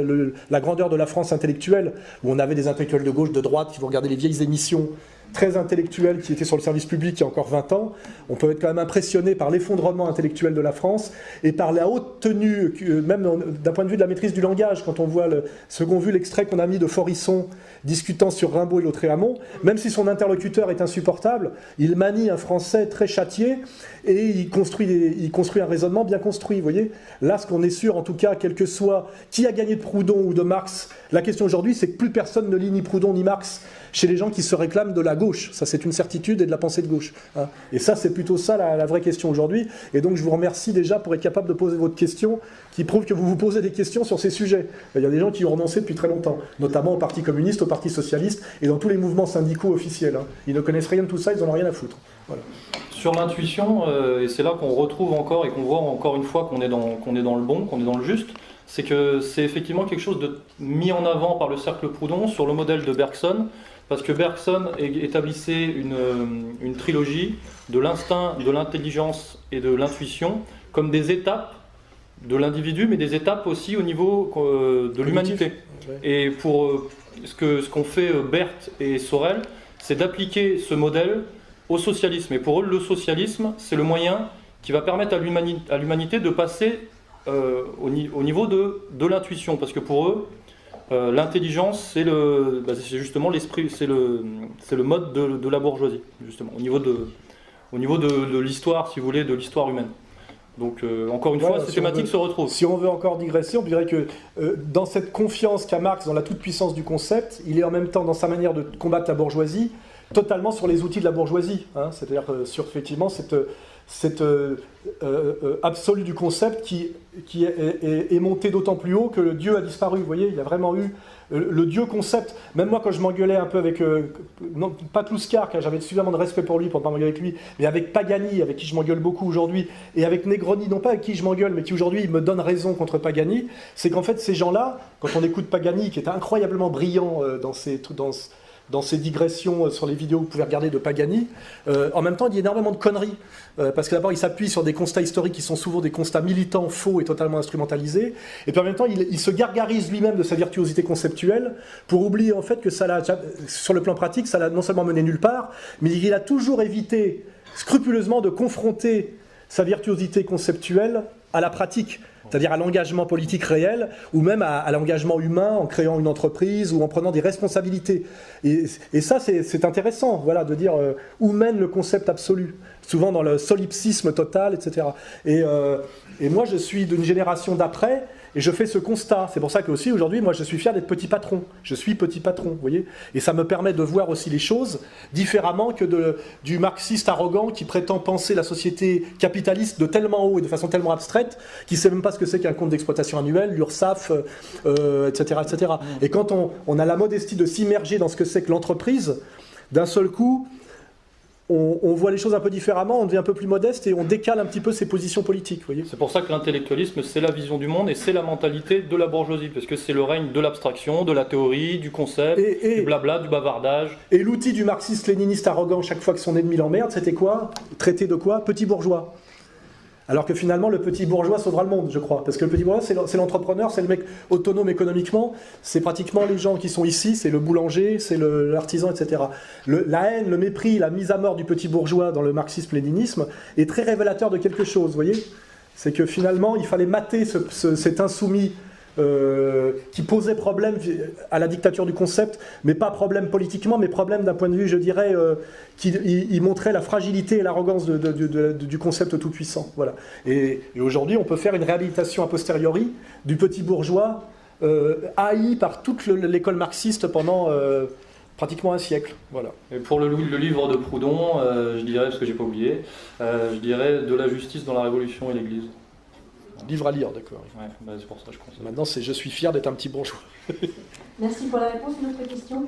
la grandeur de la France intellectuelle, où on avait des intellectuels de gauche, de droite, qui vont regarder les vieilles émissions très intellectuels qui étaient sur le service public il y a encore 20 ans, on peut être quand même impressionné par l'effondrement intellectuel de la France et par la haute tenue, même d'un point de vue de la maîtrise du langage, quand on voit ce qu'ont vu l'extrait qu'on a mis de Forisson discutant sur Rimbaud et Lautréamont, même si son interlocuteur est insupportable, il manie un français très châtié et il construit un raisonnement bien construit. Vous voyez, là, ce qu'on est sûr, en tout cas, quel que soit qui a gagné de Proudhon ou de Marx, la question aujourd'hui, c'est que plus personne ne lit ni Proudhon ni Marx chez les gens qui se réclament de la gauche. Ça, c'est une certitude et de la pensée de gauche. Hein. Et ça, c'est plutôt ça la vraie question aujourd'hui. Et donc, je vous remercie déjà pour être capable de poser votre question, qui prouve que vous vous posez des questions sur ces sujets. Il y a des gens qui ont renoncé depuis très longtemps, notamment au Parti communiste, au Parti socialiste et dans tous les mouvements syndicaux officiels. Hein. Ils ne connaissent rien de tout ça, ils n'en ont rien à foutre. Voilà. Sur l'intuition, et c'est là qu'on retrouve encore et qu'on voit encore une fois qu'on est dans le bon, qu'on est dans le juste, c'est que c'est effectivement quelque chose de mis en avant par le Cercle Proudhon sur le modèle de Bergson, parce que Bergson établissait une trilogie de l'instinct, de l'intelligence et de l'intuition comme des étapes de l'individu, mais des étapes aussi au niveau de l'humanité. Et pour ce qu'ont fait Berthe et Sorel, c'est d'appliquer ce modèle au socialisme. Et pour eux, le socialisme, c'est le moyen qui va permettre à l'humanité de passer au niveau de l'intuition. Parce que pour eux, l'intelligence, c'est justement l'esprit, c'est le mode de la bourgeoisie, justement, au niveau de l'histoire, si vous voulez, de l'histoire humaine. Donc, encore une fois, ces thématiques se retrouvent. Si on veut encore digresser, on dirait que dans cette confiance qu'a Marx dans la toute-puissance du concept, il est en même temps, dans sa manière de combattre la bourgeoisie, totalement sur les outils de la bourgeoisie. Hein, c'est-à-dire sur, effectivement, cette absolue du concept qui est monté d'autant plus haut que le Dieu a disparu. Vous voyez, il y a vraiment eu le Dieu concept. Même moi, quand je m'engueulais un peu avec, non, pas Kluskar, car j'avais suffisamment de respect pour lui pour ne pas m'engueuler avec lui, mais avec Pagani, avec qui je m'engueule beaucoup aujourd'hui, et avec Negroni, non pas avec qui je m'engueule, mais qui aujourd'hui me donne raison contre Pagani, c'est qu'en fait, ces gens-là, quand on écoute Pagani, qui est incroyablement brillant dans ses digressions sur les vidéos que vous pouvez regarder de Pagani, en même temps, il y a énormément de conneries. Parce que d'abord, il s'appuie sur des constats historiques qui sont souvent des constats militants, faux et totalement instrumentalisés. Et puis en même temps, il se gargarise lui-même de sa virtuosité conceptuelle pour oublier en fait que ça l'a, sur le plan pratique, ça l'a non seulement mené nulle part, mais il a toujours évité scrupuleusement de confronter sa virtuosité conceptuelle à la pratique. C'est-à-dire à l'engagement politique réel, ou même à l'engagement humain en créant une entreprise ou en prenant des responsabilités. Et ça, c'est intéressant, voilà, de dire où mène le concept absolu, souvent dans le solipsisme total, etc. Et moi, je suis d'une génération d'après, et je fais ce constat. C'est pour ça que aussi aujourd'hui, moi, je suis fier d'être petit patron. Je suis petit patron, vous voyez. Et ça me permet de voir aussi les choses différemment que du marxiste arrogant qui prétend penser la société capitaliste de tellement haut et de façon tellement abstraite qu'il ne sait même pas ce que c'est qu'un compte d'exploitation annuel, l'URSSAF, etc., etc. Et quand on a la modestie de s'immerger dans ce que c'est que l'entreprise, d'un seul coup, on voit les choses un peu différemment, on devient un peu plus modeste et on décale un petit peu ses positions politiques. C'est pour ça que l'intellectualisme, c'est la vision du monde et c'est la mentalité de la bourgeoisie, parce que c'est le règne de l'abstraction, de la théorie, du concept, du blabla, du bavardage. Et l'outil du marxiste-léniniste arrogant, chaque fois que son ennemi l'emmerde, c'était quoi? Traité de quoi? Petit bourgeois. Alors que finalement, le petit bourgeois sauvera le monde, je crois. Parce que le petit bourgeois, c'est l'entrepreneur, c'est le mec autonome économiquement, c'est pratiquement les gens qui sont ici, c'est le boulanger, c'est l'artisan, etc. La haine, le mépris, la mise à mort du petit bourgeois dans le marxisme-léninisme est très révélateur de quelque chose, vous voyez? C'est que finalement, il fallait mater cet insoumis qui posait problème à la dictature du concept, mais pas problème politiquement, mais problème d'un point de vue, je dirais, il montrait la fragilité et l'arrogance du concept tout-puissant. Voilà. Et aujourd'hui, on peut faire une réhabilitation a posteriori du petit bourgeois haï par toute l'école marxiste pendant pratiquement un siècle. Voilà. Et pour le livre de Proudhon, je dirais, parce que j'ai pas oublié, je dirais de la justice dans la Révolution et l'Église. Livre à lire, d'accord. Ouais, bah c'est pour ça que je conseille. Maintenant, je suis fier d'être un petit bourgeois. Merci pour la réponse. Une autre question?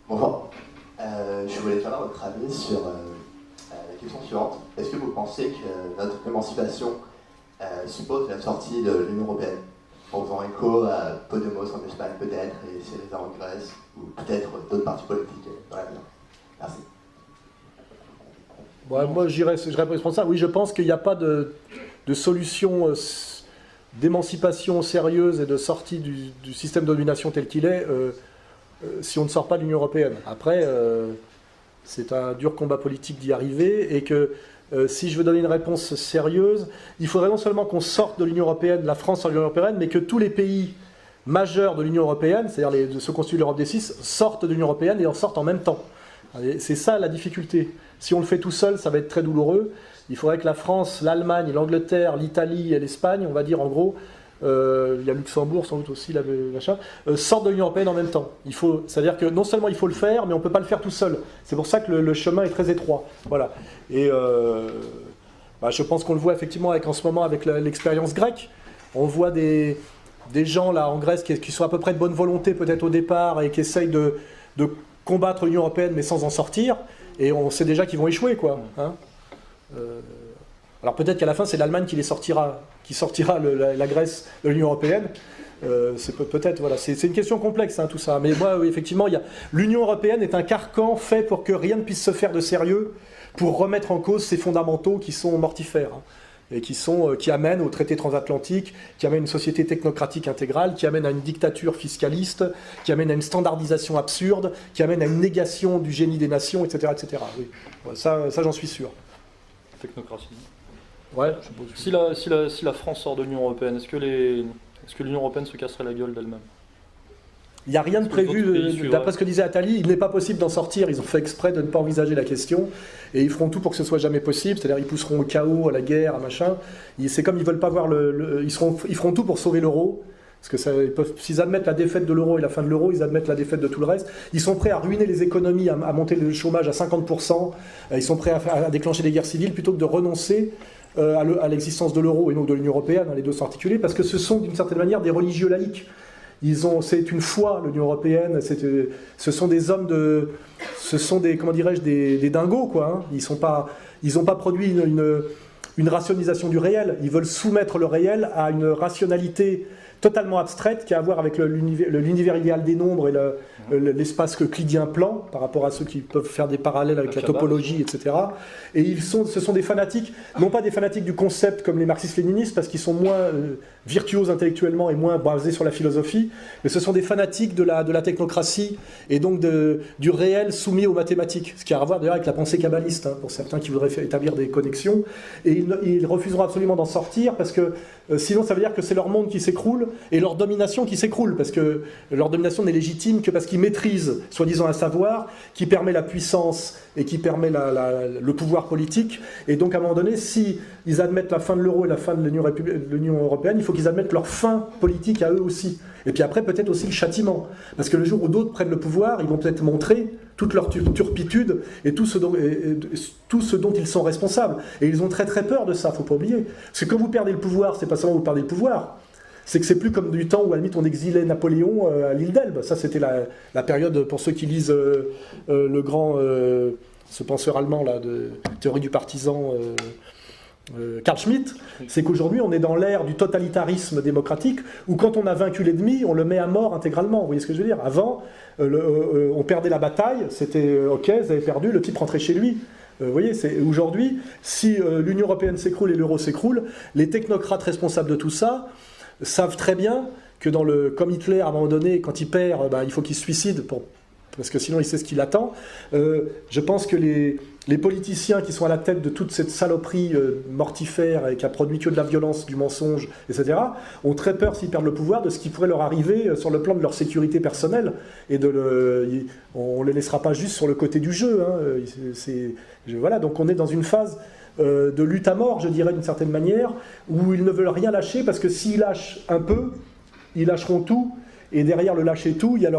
Bonjour. Je voulais faire votre avis sur la question suivante. Est-ce que vous pensez que notre émancipation suppose la sortie de l'Union européenne, en faisant écho à Podemos en Espagne peut-être, et Syriza en Grèce, ou peut-être d'autres partis politiques dans l'avenir? Merci. Ouais, moi, je réponds ça. Oui, je pense qu'il n'y a pas de solution d'émancipation sérieuse et de sortie du système de domination tel qu'il est si on ne sort pas de l'Union européenne. Après, c'est un dur combat politique d'y arriver et que si je veux donner une réponse sérieuse, il faudrait non seulement qu'on sorte de l'Union européenne, la France sort de l'Union européenne, mais que tous les pays majeurs de l'Union européenne, c'est-à-dire ceux constituent l'Europe des 6, sortent de l'Union européenne et en sortent en même temps. C'est ça la difficulté. Si on le fait tout seul, ça va être très douloureux. Il faudrait que la France, l'Allemagne, l'Angleterre, l'Italie et l'Espagne, on va dire en gros, il y a Luxembourg sans doute aussi, sortent de l'Union européenne en même temps. C'est-à-dire que non seulement il faut le faire, mais on ne peut pas le faire tout seul. C'est pour ça que le chemin est très étroit. Voilà. Et je pense qu'on le voit effectivement en ce moment avec l'expérience grecque. On voit des gens là en Grèce qui sont à peu près de bonne volonté peut-être au départ et qui essayent de combattre l'Union européenne mais sans en sortir. Et on sait déjà qu'ils vont échouer, quoi. Hein. Alors peut-être qu'à la fin, c'est l'Allemagne qui sortira la Grèce de l'Union européenne. C'est peut-être, voilà. C'est une question complexe, hein, tout ça. Mais moi, oui, effectivement, l'Union européenne est un carcan fait pour que rien ne puisse se faire de sérieux pour remettre en cause ces fondamentaux qui sont mortifères. Hein, et qui amènent au traité transatlantique, qui amènent à une société technocratique intégrale, qui amènent à une dictature fiscaliste, qui amènent à une standardisation absurde, qui amènent à une négation du génie des nations, etc. etc. Oui. Ouais, ça j'en suis sûr. Technocratie. Ouais, si la France sort de l'Union européenne, est-ce que l'Union européenne se casserait la gueule d'elle-même? Il n'y a rien de prévu, d'après ce que disait Attali, il n'est pas possible d'en sortir, ils ont fait exprès de ne pas envisager la question, et ils feront tout pour que ce soit jamais possible, c'est-à-dire ils pousseront au chaos, à la guerre, à machin, c'est comme ils veulent pas voir ils feront tout pour sauver l'euro, parce que s'ils admettent la défaite de l'euro et la fin de l'euro, ils admettent la défaite de tout le reste, ils sont prêts à ruiner les économies, à monter le chômage à 50%, ils sont prêts à déclencher des guerres civiles plutôt que de renoncer à l'existence de l'euro et non de l'Union européenne, les deux sont articulés, parce que ce sont d'une certaine manière des religieux laïcs. C'est une foi, l'Union européenne. Ce sont des hommes ce sont des, comment dirais-je, des dingos, quoi. Hein. Ils n'ont pas produit une rationalisation du réel. Ils veulent soumettre le réel à une rationalité totalement abstraite qui a à voir avec l'univers idéal des nombres et l'espace euclidien plan par rapport à ceux qui peuvent faire des parallèles avec la topologie, etc. Et ce sont des fanatiques, non pas des fanatiques du concept comme les marxistes-léninistes, parce qu'ils sont moins virtuoses intellectuellement et moins basés sur la philosophie, mais ce sont des fanatiques de la technocratie et donc du réel soumis aux mathématiques, ce qui a à voir d'ailleurs avec la pensée kabbaliste, hein, pour certains qui voudraient établir des connexions, et ils refuseront absolument d'en sortir, parce que sinon ça veut dire que c'est leur monde qui s'écroule, et leur domination qui s'écroule, parce que leur domination n'est légitime que parce qu'ils maîtrisent, soi-disant, un savoir qui permet la puissance et qui permet le pouvoir politique. Et donc, à un moment donné, si ils admettent la fin de l'euro et la fin de l'Union européenne, il faut qu'ils admettent leur fin politique à eux aussi. Et puis après, peut-être aussi le châtiment. Parce que le jour où d'autres prennent le pouvoir, ils vont peut-être montrer toute leur turpitude et tout ce dont ils sont responsables. Et ils ont très très peur de ça, il ne faut pas oublier. Parce que quand vous perdez le pouvoir, c'est pas seulement vous perdez le pouvoir, c'est que c'est plus comme du temps où à la limite on exilait Napoléon à l'île d'Elbe. Ça c'était la période, pour ceux qui lisent le grand, ce penseur allemand là, de théorie du partisan, Carl Schmitt, c'est qu'aujourd'hui on est dans l'ère du totalitarisme démocratique où quand on a vaincu l'ennemi, on le met à mort intégralement. Vous voyez ce que je veux dire? Avant, on perdait la bataille, c'était ok, vous avez perdu, le type rentrait chez lui. Vous voyez, aujourd'hui, si l'Union européenne s'écroule et l'euro s'écroule, les technocrates responsables de tout ça savent très bien que comme Hitler, à un moment donné, quand il perd, il faut qu'il se suicide, parce que sinon il sait ce qui l'attend. Je pense que les politiciens qui sont à la tête de toute cette saloperie mortifère et qui a produit que de la violence, du mensonge, etc., ont très peur, s'ils perdent le pouvoir, de ce qui pourrait leur arriver sur le plan de leur sécurité personnelle. Et on ne les laissera pas juste sur le côté du jeu. Hein. Voilà, donc on est dans une phase de lutte à mort, je dirais, d'une certaine manière, où ils ne veulent rien lâcher, parce que s'ils lâchent un peu, ils lâcheront tout, et derrière le lâcher tout, il y a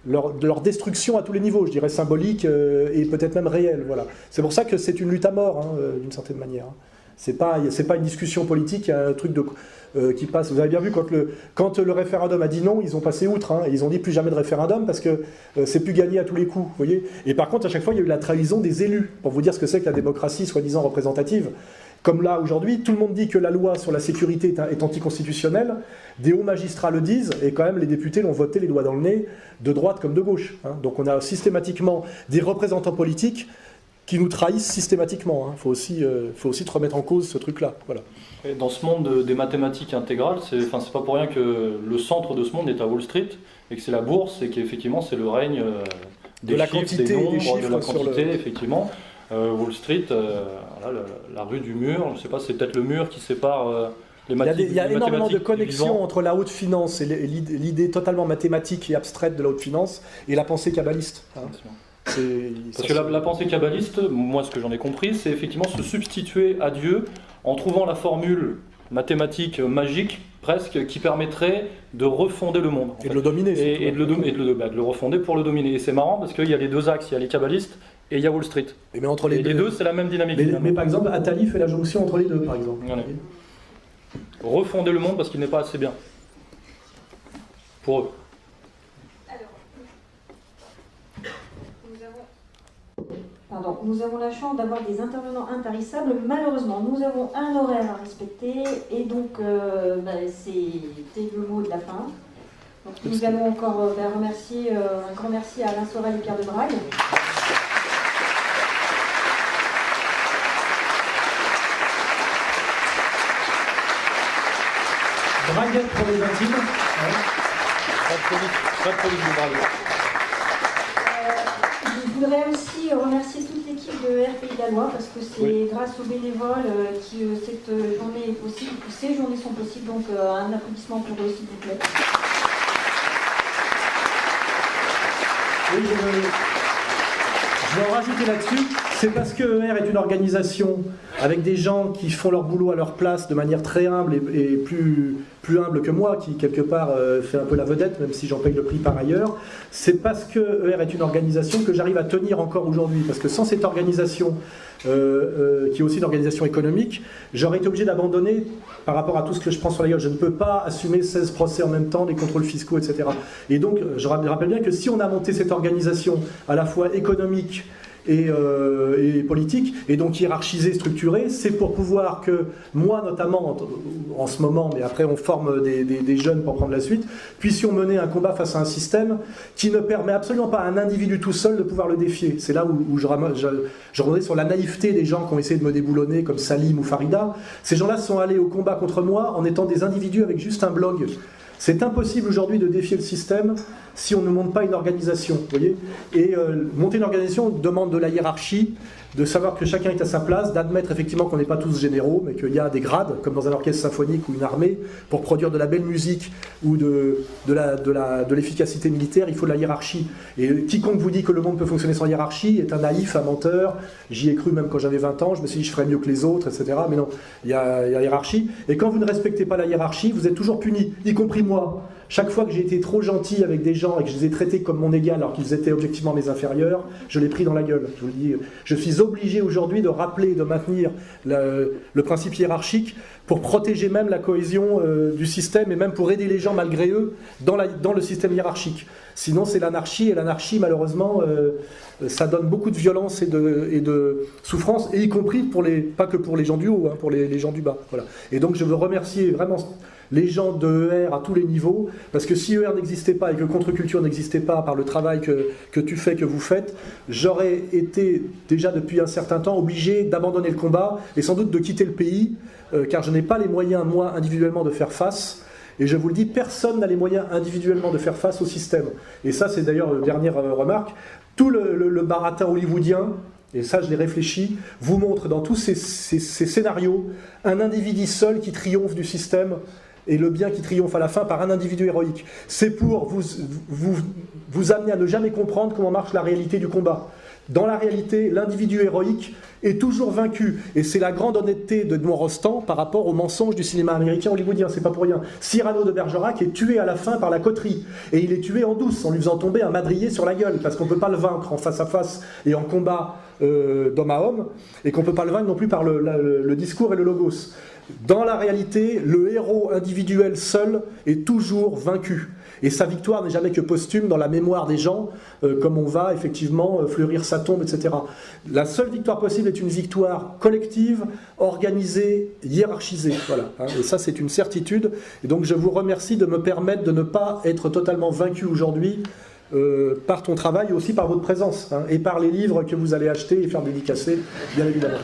leur destruction à tous les niveaux, je dirais symbolique et peut-être même réelle. Voilà. C'est pour ça que c'est une lutte à mort, hein, d'une certaine manière. C'est pas une discussion politique, il y a un truc qui passe. Vous avez bien vu, quand le référendum a dit non, ils ont passé outre, hein, et ils ont dit plus jamais de référendum parce que c'est plus gagné à tous les coups. Vous voyez. Et par contre, à chaque fois, il y a eu la trahison des élus, pour vous dire ce que c'est que la démocratie soi-disant représentative. Comme là, aujourd'hui, tout le monde dit que la loi sur la sécurité est anticonstitutionnelle, des hauts magistrats le disent, et quand même les députés l'ont voté les doigts dans le nez, de droite comme de gauche. Hein. Donc on a systématiquement des représentants politiques qui nous trahissent systématiquement. Il faut aussi te remettre en cause ce truc-là. Voilà. Et dans ce monde des mathématiques intégrales, c'est pas pour rien que le centre de ce monde est à Wall Street, et que c'est la bourse, et qu'effectivement c'est le règne des la chiffres, quantité, des nombres, des chiffres de la sur quantité, effectivement. Wall Street, voilà, la rue du mur, je ne sais pas, c'est peut-être le mur qui sépare les mathématiques. Il y a énormément de connexions entre la haute finance et l'idée totalement mathématique et abstraite de la haute finance et la pensée kabbaliste. Hein. Parce que la pensée kabbaliste, moi ce que j'en ai compris, c'est effectivement se substituer à Dieu en trouvant la formule mathématique magique presque qui permettrait de refonder le monde. Et de le dominer. Et de le refonder pour le dominer. Et c'est marrant parce qu'il y a les deux axes, il y a les kabbalistes et il y a Wall Street. Mais entre les deux, c'est la même dynamique. Mais par exemple, Attali fait la jonction entre les deux, par exemple. Voilà. Refonder le monde parce qu'il n'est pas assez bien. Pour eux. Nous avons la chance d'avoir des intervenants intarissables. Malheureusement, nous avons un horaire à respecter et donc c'était le mot de la fin. Donc, nous allons encore remercier, un grand merci à Alain Sorel et Pierre de Brague. Braguette pour les intimes. Pas de police de Braguette. Je voudrais aussi remercier toute l'équipe de RPI Dalois parce que c'est grâce aux bénévoles que cette journée est possible, que ces journées sont possibles. Donc un applaudissement pour eux, s'il vous plaît. Oui, je vais en rajouter là-dessus. C'est parce que ER est une organisation avec des gens qui font leur boulot à leur place de manière très humble et plus humble que moi, qui quelque part fait un peu la vedette, même si j'en paye le prix par ailleurs. C'est parce que ER est une organisation que j'arrive à tenir encore aujourd'hui. Parce que sans cette organisation, qui est aussi une organisation économique, j'aurais été obligé d'abandonner par rapport à tout ce que je prends sur la gueule. Je ne peux pas assumer 16 procès en même temps, des contrôles fiscaux, etc. Et donc, je rappelle bien que si on a monté cette organisation à la fois économique et politique, et donc hiérarchisée, structurée, c'est pour pouvoir que moi, notamment, en ce moment, mais après on forme des jeunes pour prendre la suite, puissions mener un combat face à un système qui ne permet absolument pas à un individu tout seul de pouvoir le défier. C'est là où je reviendrai sur la naïveté des gens qui ont essayé de me déboulonner, comme Salim ou Farida. Ces gens-là sont allés au combat contre moi en étant des individus avec juste un blog. C'est impossible aujourd'hui de défier le système si on ne monte pas une organisation, vous voyez. Et monter une organisation demande de la hiérarchie, de savoir que chacun est à sa place, d'admettre effectivement qu'on n'est pas tous généraux, mais qu'il y a des grades, comme dans un orchestre symphonique ou une armée. Pour produire de la belle musique ou de l'efficacité militaire, il faut de la hiérarchie. Et quiconque vous dit que le monde peut fonctionner sans hiérarchie est un naïf, un menteur. J'y ai cru même quand j'avais 20 ans, je me suis dit je ferais mieux que les autres, etc. Mais non, il y a hiérarchie. Et quand vous ne respectez pas la hiérarchie, vous êtes toujours puni, y compris moi. Chaque fois que j'ai été trop gentil avec des gens et que je les ai traités comme mon égal alors qu'ils étaient objectivement mes inférieurs, je l'ai pris dans la gueule. Je vous le dis, je suis obligé aujourd'hui de rappeler et de maintenir le principe hiérarchique pour protéger même la cohésion du système et même pour aider les gens malgré eux dans le système hiérarchique. Sinon c'est l'anarchie, et l'anarchie malheureusement ça donne beaucoup de violence et de souffrance, et y compris pas que pour les gens du haut, hein, pour les gens du bas. Voilà. Et donc je veux remercier vraiment les gens de ER à tous les niveaux, parce que si ER n'existait pas et que Contre-Culture n'existait pas par le travail que tu fais, que vous faites, j'aurais été déjà depuis un certain temps obligé d'abandonner le combat et sans doute de quitter le pays, car je n'ai pas les moyens, moi, individuellement, de faire face. Et je vous le dis, personne n'a les moyens individuellement de faire face au système. Et ça, c'est d'ailleurs une dernière remarque. Tout le baratin hollywoodien, et ça je l'ai réfléchi, vous montre dans tous ces scénarios un individu seul qui triomphe du système, et le bien qui triomphe à la fin par un individu héroïque. C'est pour vous amener à ne jamais comprendre comment marche la réalité du combat. Dans la réalité, l'individu héroïque est toujours vaincu. Et c'est la grande honnêteté de Edmond Rostand par rapport aux mensonges du cinéma américain hollywoodien. C'est pas pour rien. Cyrano de Bergerac est tué à la fin par la coterie. Et il est tué en douce, en lui faisant tomber un madrier sur la gueule. Parce qu'on ne peut pas le vaincre en face à face et en combat d'homme à homme. Et qu'on ne peut pas le vaincre non plus par le discours et le logos. Dans la réalité, le héros individuel seul est toujours vaincu. Et sa victoire n'est jamais que posthume dans la mémoire des gens, comme on va effectivement fleurir sa tombe, etc. La seule victoire possible est une victoire collective, organisée, hiérarchisée. Voilà, hein. Et ça, c'est une certitude. Et donc, je vous remercie de me permettre de ne pas être totalement vaincu aujourd'hui par ton travail et aussi par votre présence, hein, et par les livres que vous allez acheter et faire dédicacer, bien évidemment.